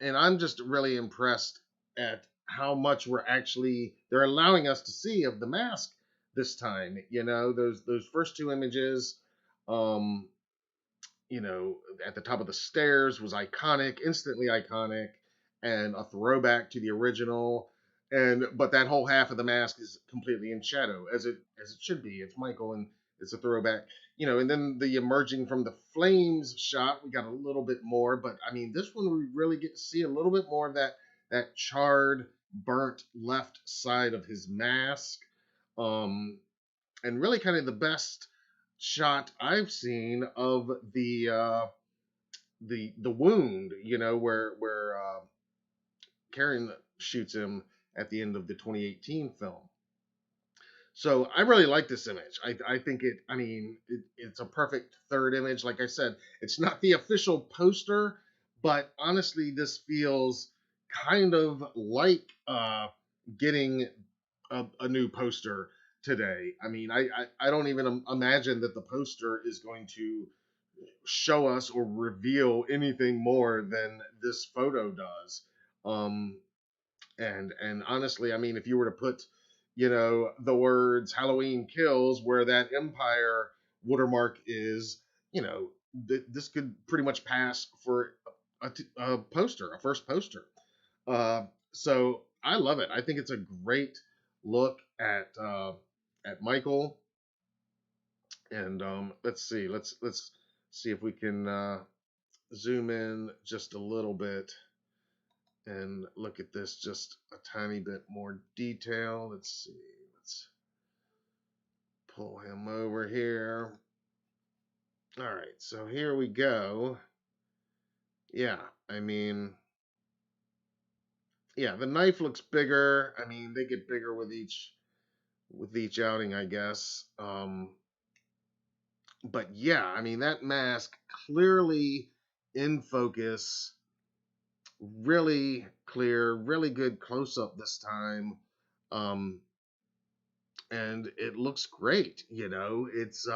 and I'm just really impressed at how much they're allowing us to see of the mask this time. Those first two images, um, at the top of the stairs was iconic, instantly iconic, and a throwback to the original. But that whole half of the mask is completely in shadow, as it should be. It's Michael, and it's a throwback. And then the emerging from the flames shot, we got a little bit more. But I mean, this one we really get to see a little bit more of that charred, burnt left side of his mask. And really kind of the best shot I've seen of the wound, where Karen shoots him at the end of the 2018 film. So I really like this image. I think it's a perfect third image. Like I said, it's not the official poster, but honestly, this feels kind of like getting a new poster today. I mean, I don't even imagine that the poster is going to show us or reveal anything more than this photo does. And honestly, I mean, if you were to put, the words Halloween Kills where that Empire watermark is, this could pretty much pass for a poster, a first poster. So I love it. I think it's a great look at Michael. And let's see if we can zoom in just a little bit and look at this just a tiny bit more detail. Let's see. Let's pull him over here. All right, so here we go. Yeah, I mean, yeah, the knife looks bigger. I mean, they get bigger with each outing, I guess. But yeah, I mean, that mask clearly in focus, really clear, really good close up this time. And it looks great. It's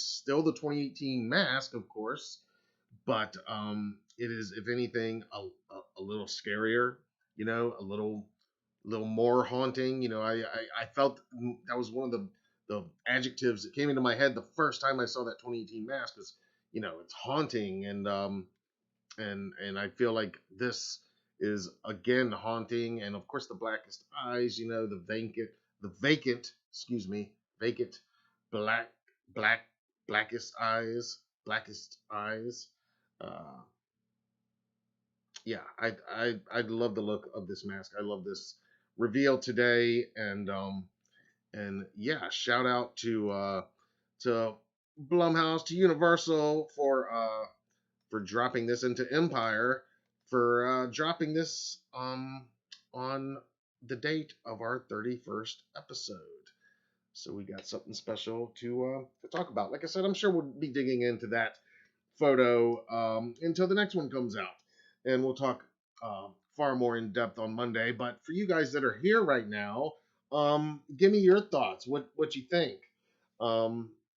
still the 2018 mask, of course, but it is, if anything, a little scarier. A little more haunting. I felt that was one of the adjectives that came into my head the first time I saw that 2018 mask. Is it's haunting, and I feel like this is again haunting, and of course the blackest eyes. The vacant, excuse me, vacant, black, blackest eyes. Uh, yeah, I love the look of this mask. I love this reveal today, and yeah, shout out to Blumhouse, to Universal for dropping this into Empire, for dropping this on the date of our 31st episode. So we got something special to talk about. Like I said, I'm sure we'll be digging into that photo until the next one comes out, and we'll talk far more in depth on Monday. But for you guys that are here right now, give me your thoughts. What you think?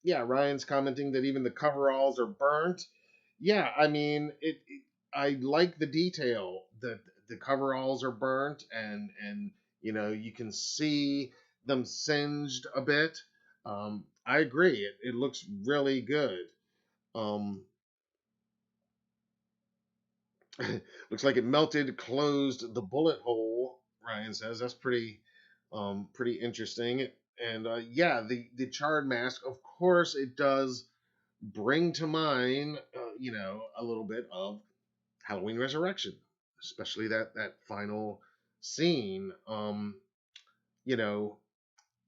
Yeah, Ryan's commenting that even the coveralls are burnt. Yeah, I mean, I like the detail that the coveralls are burnt, and you can see them singed a bit. I agree. It looks really good. Looks like it melted, closed the bullet hole. Ryan says that's pretty interesting. And yeah, the charred mask, of course, it does bring to mind, a little bit of Halloween Resurrection, especially that final scene. you know,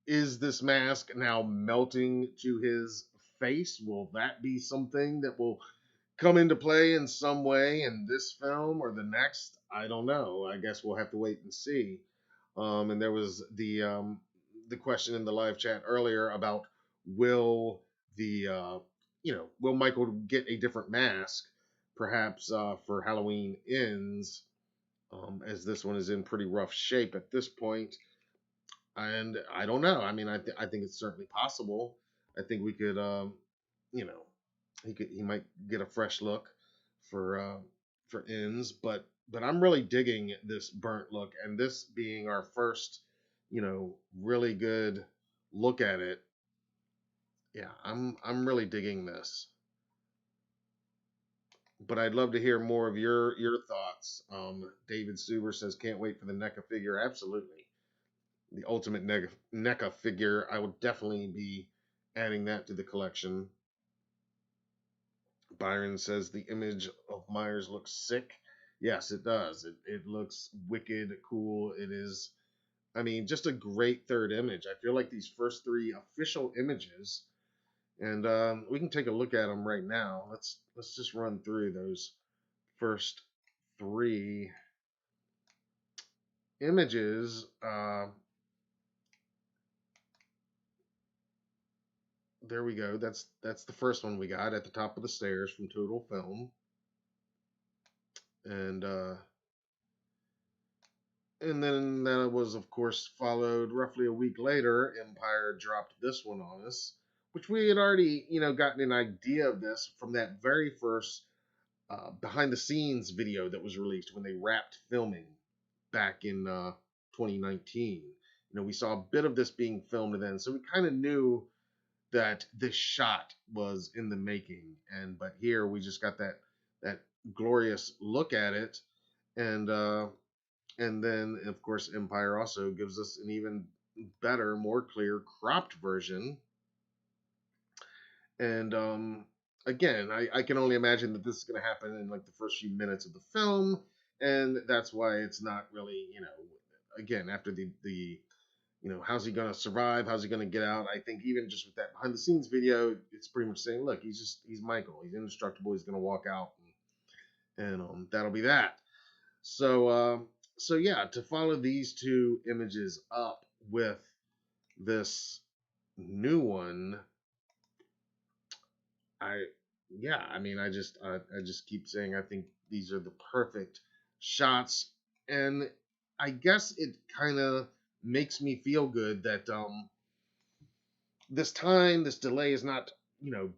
is this mask now melting to his face? Will that be something that will come into play in some way in this film or the next? I don't know. I guess we'll have to wait and see. And there was the question in the live chat earlier about will the will Michael get a different mask, perhaps for Halloween Ends, as this one is in pretty rough shape at this point. And I don't know. I mean, I think it's certainly possible. I think we could, you know, he might get a fresh look for Ends, but I'm really digging this burnt look, and this being our first, really good look at it. Yeah, I'm really digging this. But I'd love to hear more of your thoughts. David Suber says can't wait for the NECA figure. Absolutely, the ultimate NECA figure. I would definitely be adding that to the collection. Byron says the image of Myers looks sick. Yes, it does. It looks wicked cool. It is, I mean, just a great third image. I feel like these first three official images, and we can take a look at them right now. Let's just run through those first three images. There we go. That's the first one we got at the top of the stairs from Total Film, and then that was, of course, followed roughly a week later. Empire dropped this one on us, which we had already, gotten an idea of this from that very first behind the scenes video that was released when they wrapped filming back in 2019. We saw a bit of this being filmed then, so we kind of knew that this shot was in the making. But here we just got that glorious look at it, and then, of course, Empire also gives us an even better, more clear, cropped version. And again, I can only imagine that this is going to happen in like the first few minutes of the film, and that's why it's not really, again, after the how's he going to survive? How's he going to get out? I think even just with that behind the scenes video, it's pretty much saying, look, he's Michael. He's indestructible. He's going to walk out, and that'll be that. So yeah, to follow these two images up with this new one, I just keep saying I think these are the perfect shots, and I guess it kind of makes me feel good that this delay has not,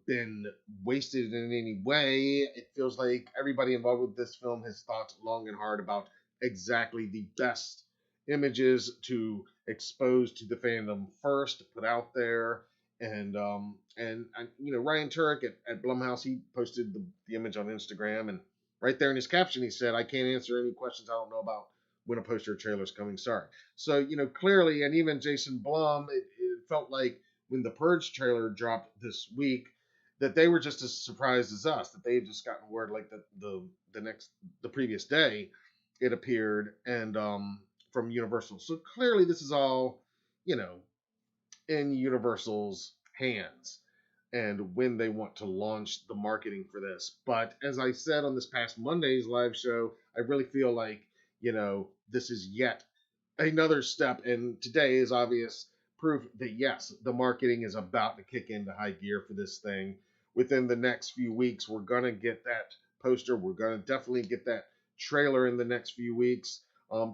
been wasted in any way. It feels like everybody involved with this film has thought long and hard about exactly the best images to expose to the fandom first, to put out there. And Ryan Turek at Blumhouse, he posted the image on Instagram, and right there in his caption he said, I can't answer any questions I don't know about when a poster or trailer is coming. Sorry. So, clearly, and even Jason Blum, it felt like when the Purge trailer dropped this week, that they were just as surprised as us, that they had just gotten word like the previous day it appeared, and from Universal. So clearly this is all, in Universal's hands and when they want to launch the marketing for this. But as I said on this past Monday's live show, I really feel like, this is yet another step, and today is obvious proof that yes, the marketing is about to kick into high gear for this thing. Within the next few weeks, we're gonna get that poster. We're gonna definitely get that trailer in the next few weeks,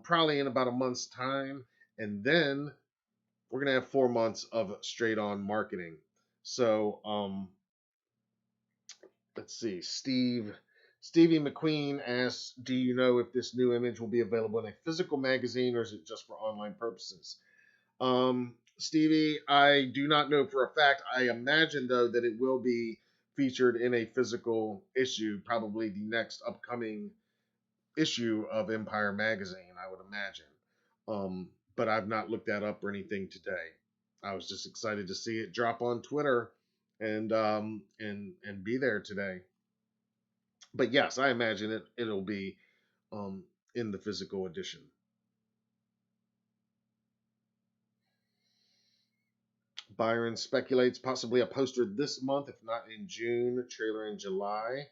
probably in about a month's time, and then we're gonna have 4 months of straight on marketing. So let's see. Stevie McQueen asks, do you know if this new image will be available in a physical magazine or is it just for online purposes? Stevie, I do not know for a fact. I imagine, though, that it will be featured in a physical issue, probably the next upcoming issue of Empire magazine, I would imagine. But I've not looked that up or anything today. I was just excited to see it drop on Twitter and be there today. But yes, I imagine it'll be in the physical edition. Byron speculates possibly a poster this month, if not in June, trailer in July.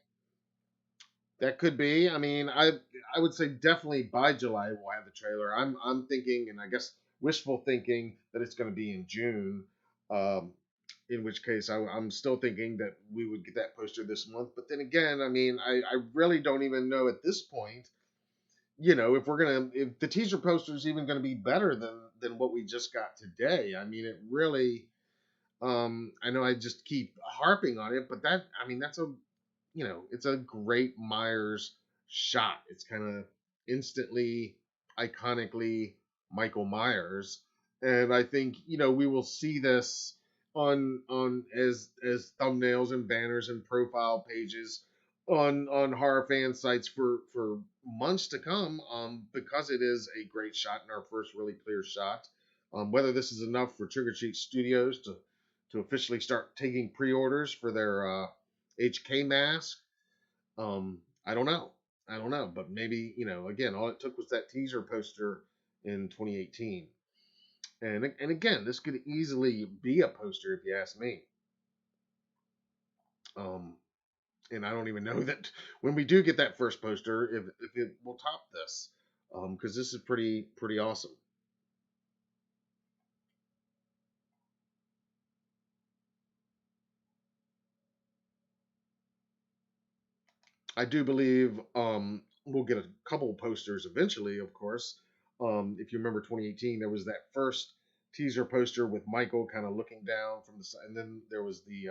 That could be. I mean, I would say definitely by July we'll have the trailer. I'm thinking, and I guess wishful thinking, that it's going to be in June. Um, in which case, I'm still thinking that we would get that poster this month. But then again, I mean, I really don't even know at this point. If the teaser poster is even gonna be better than what we just got today. I mean, it really. I know I just keep harping on it, but that's it's a great Myers shot. It's kind of instantly, iconically Michael Myers, and I think we will see this on as thumbnails and banners and profile pages on horror fan sites for months to come. Because it is a great shot and our first really clear shot. Whether this is enough for Trigger Cheat Studios to officially start taking pre-orders for their HK mask. I don't know. I don't know, but maybe again, all it took was that teaser poster in 2018, and again, this could easily be a poster if you ask me. Um, and I don't even know that when we do get that first poster, if it will top this, because this is pretty awesome. I do believe we'll get a couple posters eventually, of course. If you remember 2018, there was that first teaser poster with Michael kind of looking down from the side, and then there was the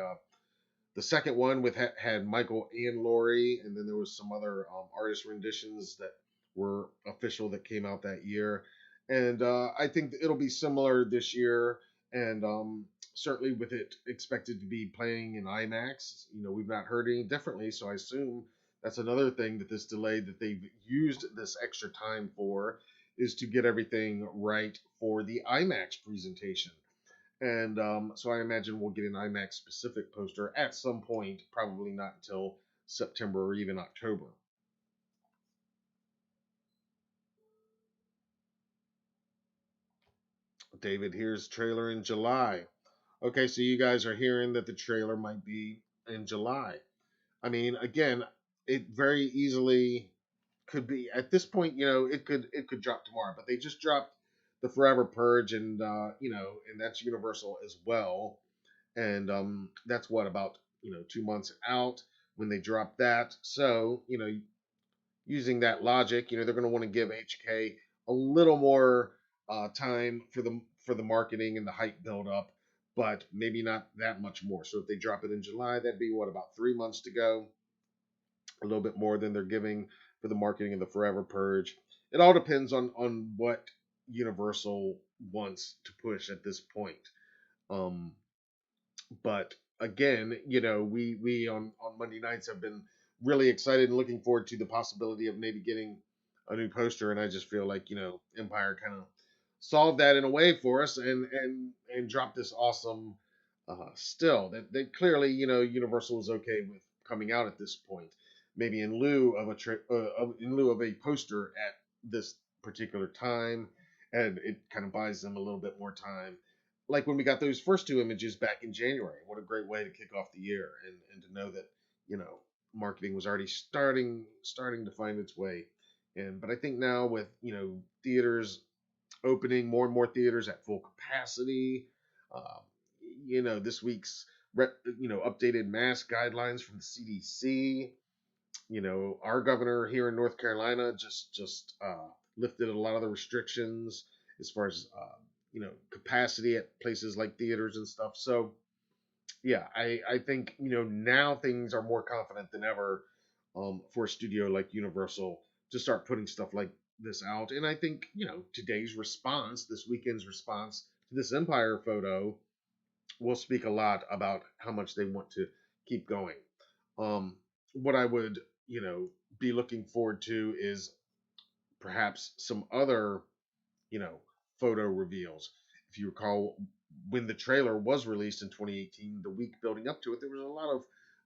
second one with had Michael and Laurie, and then there was some other artist renditions that were official that came out that year. And I think it'll be similar this year, and certainly with it expected to be playing in IMAX. We've not heard any differently, so I assume that's another thing that this delay that they've used this extra time for is to get everything right for the IMAX presentation. And so I imagine we'll get an IMAX specific poster at some point, probably not until September or even October. David, here's trailer in July. Okay, so you guys are hearing that the trailer might be in July. I mean, again, it very easily could be at this point. It could drop tomorrow, but they just dropped the Forever Purge, and and that's Universal as well. And that's what about 2 months out when they drop that. So using that logic, they're going to want to give HK a little more time for the marketing and the hype build up, but maybe not that much more. So if they drop it in July, that'd be what, about 3 months to go, a little bit more than they're giving for the marketing of the Forever Purge. It all depends on what Universal wants to push at this point. But again, we on Monday nights have been really excited and looking forward to the possibility of maybe getting a new poster. And I just feel like Empire kind of solved that in a way for us, and dropped this awesome still that clearly Universal was okay with coming out at this point, maybe in lieu of a poster at this particular time, and it kind of buys them a little bit more time, like when we got those first two images back in January. What a great way to kick off the year, and to know that marketing was already starting to find its way. But I think now with theaters opening, more and more theaters at full capacity, this week's updated mask guidelines from the CDC. Our governor here in North Carolina just lifted a lot of the restrictions as far as capacity at places like theaters and stuff. So yeah, I think now things are more confident than ever for a studio like Universal to start putting stuff like this out. And I think today's response, this weekend's response to this Empire photo, will speak a lot about how much they want to keep going. What I would be looking forward to is perhaps some other photo reveals. If you recall, when the trailer was released in 2018, the week building up to it, there was a lot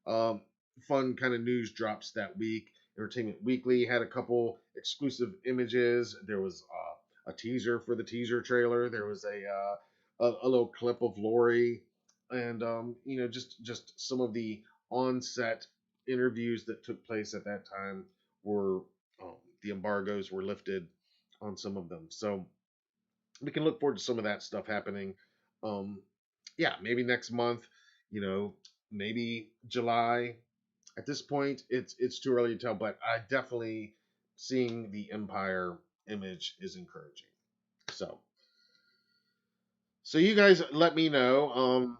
of fun kind of news drops that week. Entertainment Weekly had a couple exclusive images. There was a teaser for the teaser trailer. There was a little clip of Lori, and just some of the on-set interviews that took place at that time were the embargoes were lifted on some of them, so we can look forward to some of that stuff happening. Um, yeah, maybe next month, maybe July. At this point, it's too early to tell, but I definitely seeing the Empire image is encouraging. So you guys let me know.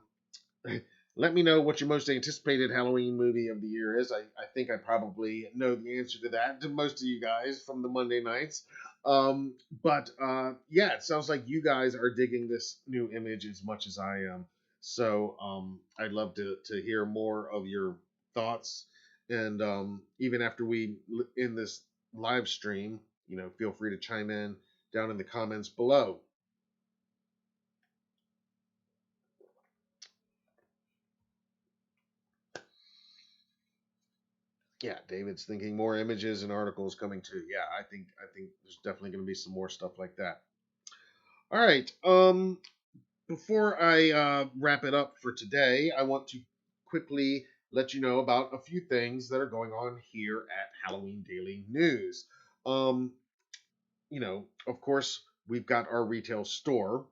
Let me know what your most anticipated Halloween movie of the year is. I think I probably know the answer to that to most of you guys from the Monday nights. But yeah, it sounds like you guys are digging this new image as much as I am. So I'd love to hear more of your thoughts. And even after we end this live stream, feel free to chime in down in the comments below. Yeah, David's thinking more images and articles coming too. Yeah, I think there's definitely going to be some more stuff like that. All right. Before I wrap it up for today, I want to quickly let you know about a few things that are going on here at Halloween Daily News. Of course, we've got our retail store,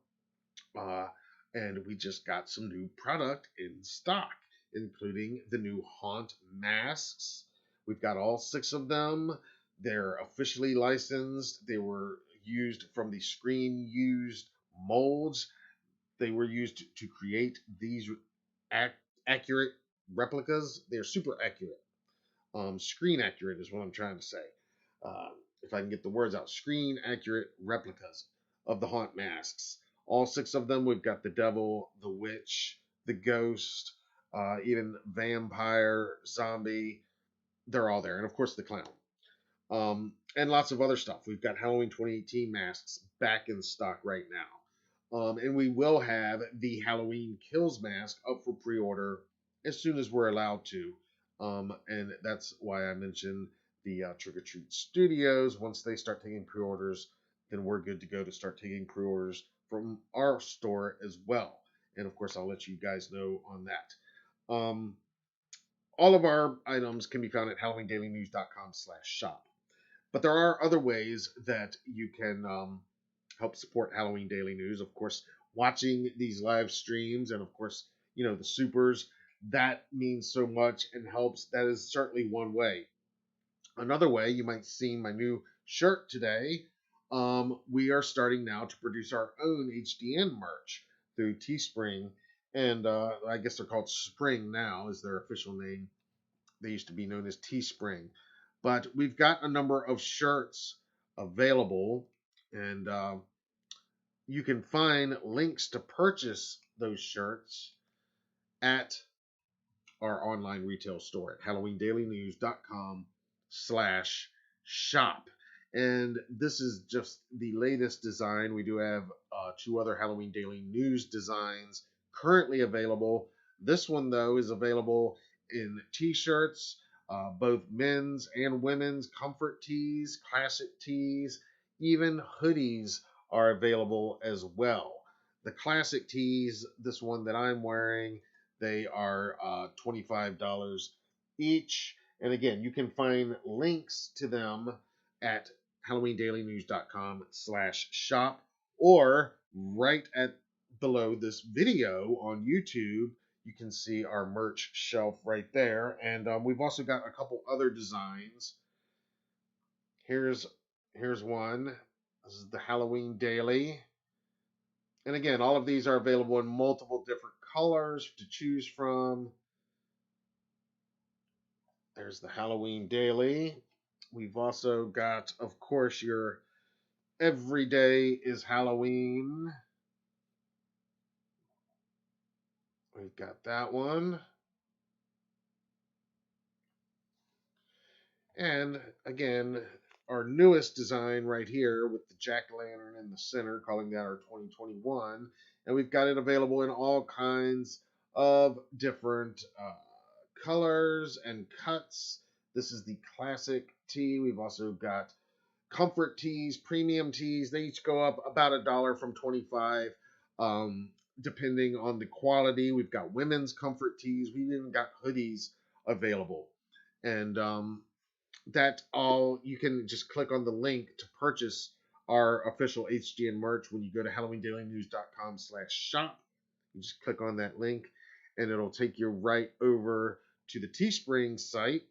and we just got some new product in stock, including the new Haunt masks. We've got all 6 of them. They're officially licensed. They were used from the screen used molds. They were used to create these accurate replicas. They're super accurate. Screen accurate is what I'm trying to say. If I can get the words out, screen accurate replicas of the Haunt masks. All 6 of them. We've got the devil, the witch, the ghost, even vampire, zombie. They're all there, and of course the clown. And lots of other stuff. We've got Halloween 2018 masks back in stock right now. And we will have the Halloween Kills mask up for pre-order as soon as we're allowed to. And that's why I mentioned the Trick or Treat Studios. Once they start taking pre-orders, then we're good to go to start taking pre-orders from our store as well. And of course, I'll let you guys know on that. All of our items can be found at HalloweenDailyNews.com/shop. But there are other ways that you can help support Halloween Daily News. Of course, watching these live streams and, of course, the supers, that means so much and helps. That is certainly one way. Another way, you might see my new shirt today. We are starting now to produce our own HDN merch through Teespring. And I guess they're called Spring now is their official name. They used to be known as Teespring. But we've got a number of shirts available, and you can find links to purchase those shirts at our online retail store at HalloweenDailyNews.com/shop. And this is just the latest design. We do have 2 other Halloween Daily News designs currently available. This one, though, is available in t-shirts, both men's and women's, comfort tees, classic tees, even hoodies are available as well. The classic tees, this one that I'm wearing, they are $25 each. And again, you can find links to them at HalloweenDailyNews.com/shop, or right at below this video on YouTube. You can see our merch shelf right there. And we've also got a couple other designs. Here's one. This is the Halloween Daily. And again, all of these are available in multiple different colors to choose from. There's the Halloween Daily. We've also got, of course, your Every Day is Halloween. We've got that one. And again, our newest design right here with the jack-o'-lantern in the center, calling that our 2021. And we've got it available in all kinds of different colors and cuts. This is the classic tee. We've also got comfort tees, premium tees. They each go up about $1 from $25 depending on the quality. We've got women's comfort tees. We've even got hoodies available. And that all, you can just click on the link to purchase our official HGN merch when you go to HalloweenDailyNews.com/shop. You just click on that link and it'll take you right over to the Teespring site.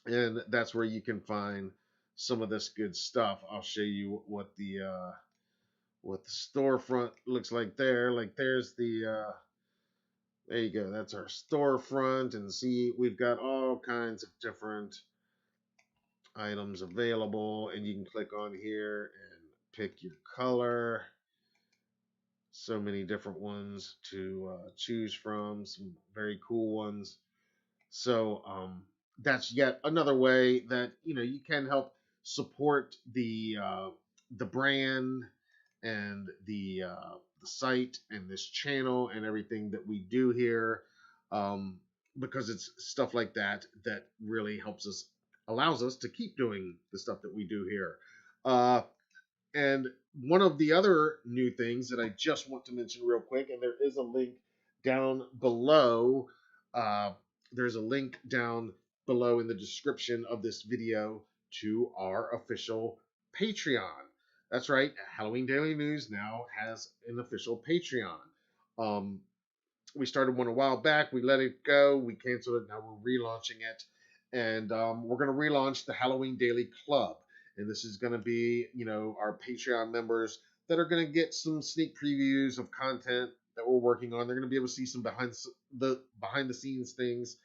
And that's where you can find some of this good stuff. I'll show you what the storefront looks like there. Like there's the there you go. That's our storefront, and see we've got all kinds of different items available, and you can click on here and pick your color. So many different ones to choose from, some very cool ones. So that's yet another way that you can help support the brand and the site and this channel and everything that we do here, because it's stuff like that that really helps us, allows us to keep doing the stuff that we do here. And one of the other new things that I just want to mention real quick, and there is a link down below. There's a link down below in the description of this video to our official Patreon. That's right, Halloween Daily News now has an official Patreon. We started one a while back. We let it go. We canceled it. Now we're relaunching it. And we're going to relaunch the Halloween Daily Club. And this is going to be, our Patreon members that are going to get some sneak previews of content that we're working on. They're going to be able to see some behind the scenes things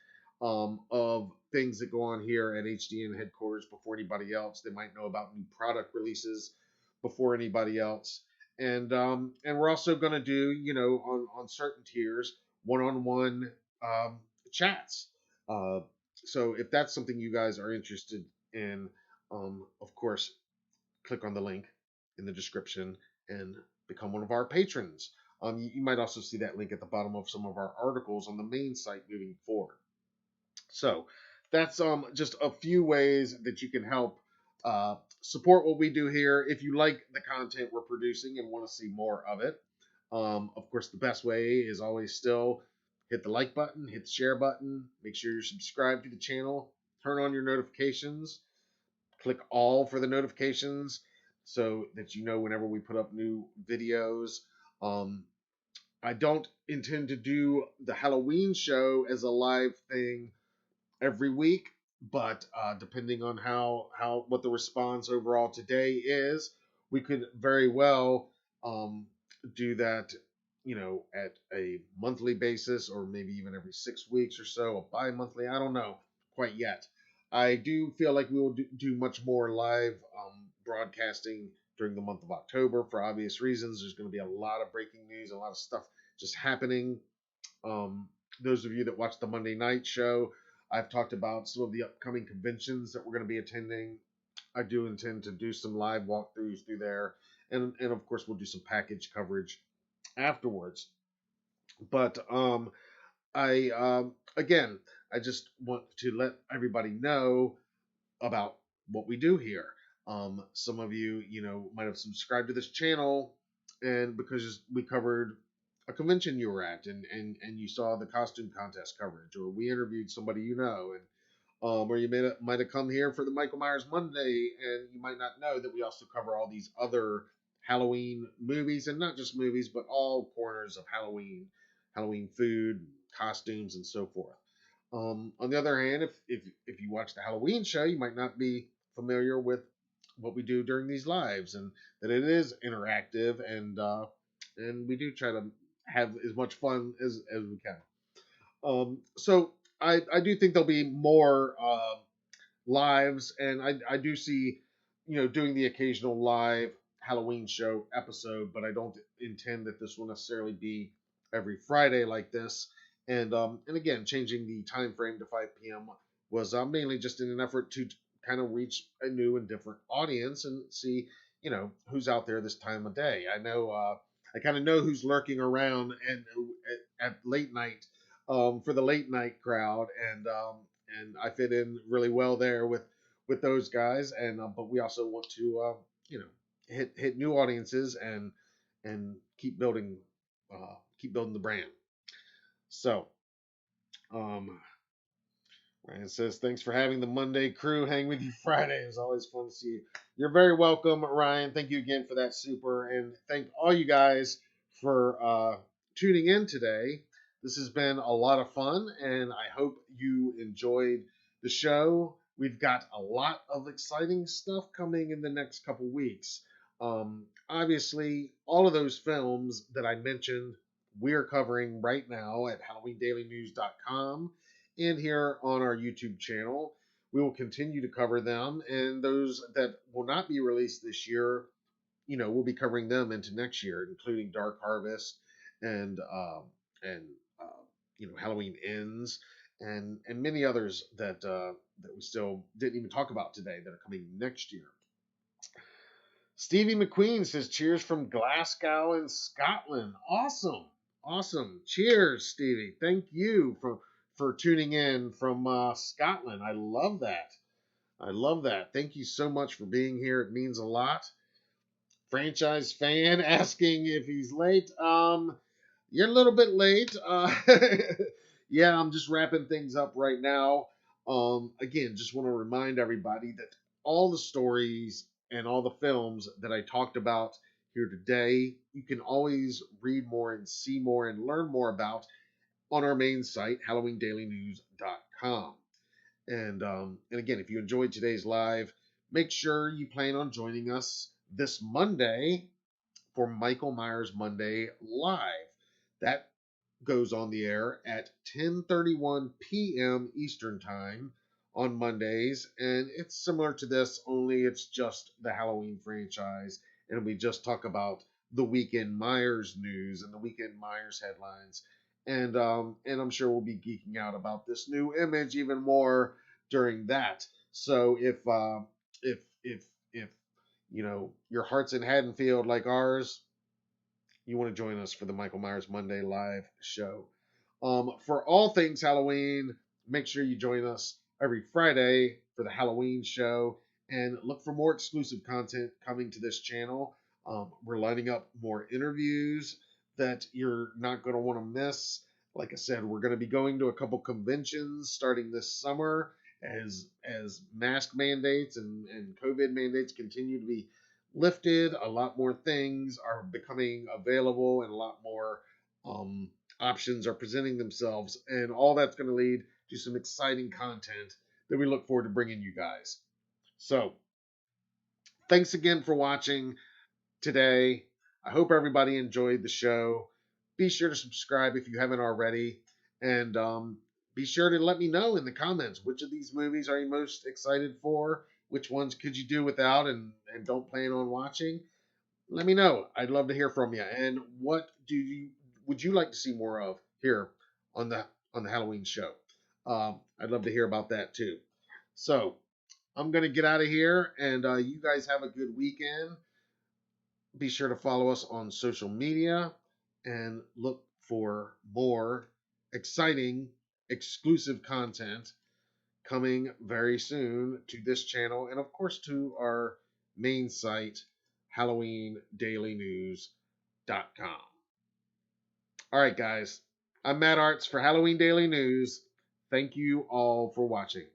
of things that go on here at HDN headquarters before anybody else. They might know about new product releases before anybody else. And we're also going to do, on certain tiers, one-on-one chats. So if that's something you guys are interested in, of course, click on the link in the description and become one of our patrons. You might also see that link at the bottom of some of our articles on the main site moving forward. So that's just a few ways that you can help support what we do here. If you like the content we're producing and want to see more of it, of course, the best way is always still hit the like button, hit the share button, make sure you're subscribed to the channel, turn on your notifications, click all for the notifications so that you know whenever we put up new videos. I don't intend to do the Halloween show as a live thing every week, but depending on what the response overall today is, we could very well do that, at a monthly basis, or maybe even every 6 weeks or so, a bi-monthly. I don't know quite yet. I do feel like we will do much more live broadcasting during the month of October for obvious reasons. There's going to be a lot of breaking news, a lot of stuff just happening. Those of you that watch the Monday night show, I've talked about some of the upcoming conventions that we're going to be attending. I do intend to do some live walkthroughs through there, and of course we'll do some package coverage afterwards. But again, I just want to let everybody know about what we do here. Some of you, might have subscribed to this channel, and because we covered a convention you were at, and you saw the costume contest coverage, or we interviewed somebody and or you might have come here for the Michael Myers Monday, and you might not know that we also cover all these other Halloween movies, and not just movies, but all corners of Halloween food, costumes, and so forth. On the other hand, if you watch the Halloween show, you might not be familiar with what we do during these lives, and that it is interactive, and we do try to have as much fun as we can. So I do think there'll be more lives, and I do see, doing the occasional live Halloween show episode, but I don't intend that this will necessarily be every Friday like this. And again, changing the time frame to 5 p.m. was mainly just in an effort to kind of reach a new and different audience and see, who's out there this time of day. I know I kind of know who's lurking around and at late night for the late night crowd, and I fit in really well there with those guys. And but we also want to hit new audiences and keep building the brand. So, Ryan says, thanks for having the Monday crew hang with you Friday. It was always fun to see you. You're very welcome, Ryan. Thank you again for that super. And thank all you guys for tuning in today. This has been a lot of fun, and I hope you enjoyed the show. We've got a lot of exciting stuff coming in the next couple weeks. Obviously, all of those films that I mentioned, we're covering right now at HalloweenDailyNews.com. And here on our YouTube channel. We will continue to cover them, and those that will not be released this year, we'll be covering them into next year, including Dark Harvest and Halloween Ends and many others that we still didn't even talk about today that are coming next year. Stevie McQueen says, cheers from Glasgow in Scotland. Awesome. Cheers, Stevie. Thank you for tuning in from Scotland. I love that. Thank you so much for being here. It means a lot. Franchise fan asking if he's late. You're a little bit late. Yeah, I'm just wrapping things up right now. Again, just want to remind everybody that all the stories and all the films that I talked about here today, you can always read more and see more and learn more about on our main site, HalloweenDailyNews.com. And again, if you enjoyed today's live, make sure you plan on joining us this Monday for Michael Myers Monday Live. That goes on the air at 10:31 p.m. Eastern Time on Mondays, and it's similar to this, only it's just the Halloween franchise, and we just talk about the Weekend Myers news and the Weekend Myers headlines. And I'm sure we'll be geeking out about this new image even more during that. So if your heart's in Haddonfield like ours, you want to join us for the Michael Myers Monday Live show. For all things Halloween, make sure you join us every Friday for the Halloween show, and look for more exclusive content coming to this channel. We're lining up more interviews that you're not going to want to miss. Like I said, we're going to be going to a couple conventions starting this summer as mask mandates and COVID mandates continue to be lifted. A lot more things are becoming available, and a lot more options are presenting themselves, and all that's going to lead to some exciting content that we look forward to bringing you guys. So thanks again for watching today. I hope everybody enjoyed the show. Be sure to subscribe if you haven't already, and be sure to let me know in the comments which of these movies are you most excited for, which ones could you do without and don't plan on watching. Let me know. I'd love to hear from you. And what would you like to see more of here on the Halloween show? I'd love to hear about that too. So I'm gonna get out of here, and you guys have a good weekend. Be sure to follow us on social media and look for more exciting exclusive content coming very soon to this channel, and of course to our main site, HalloweenDailyNews.com. All right, guys. I'm Matt Arts for Halloween Daily News. Thank you all for watching.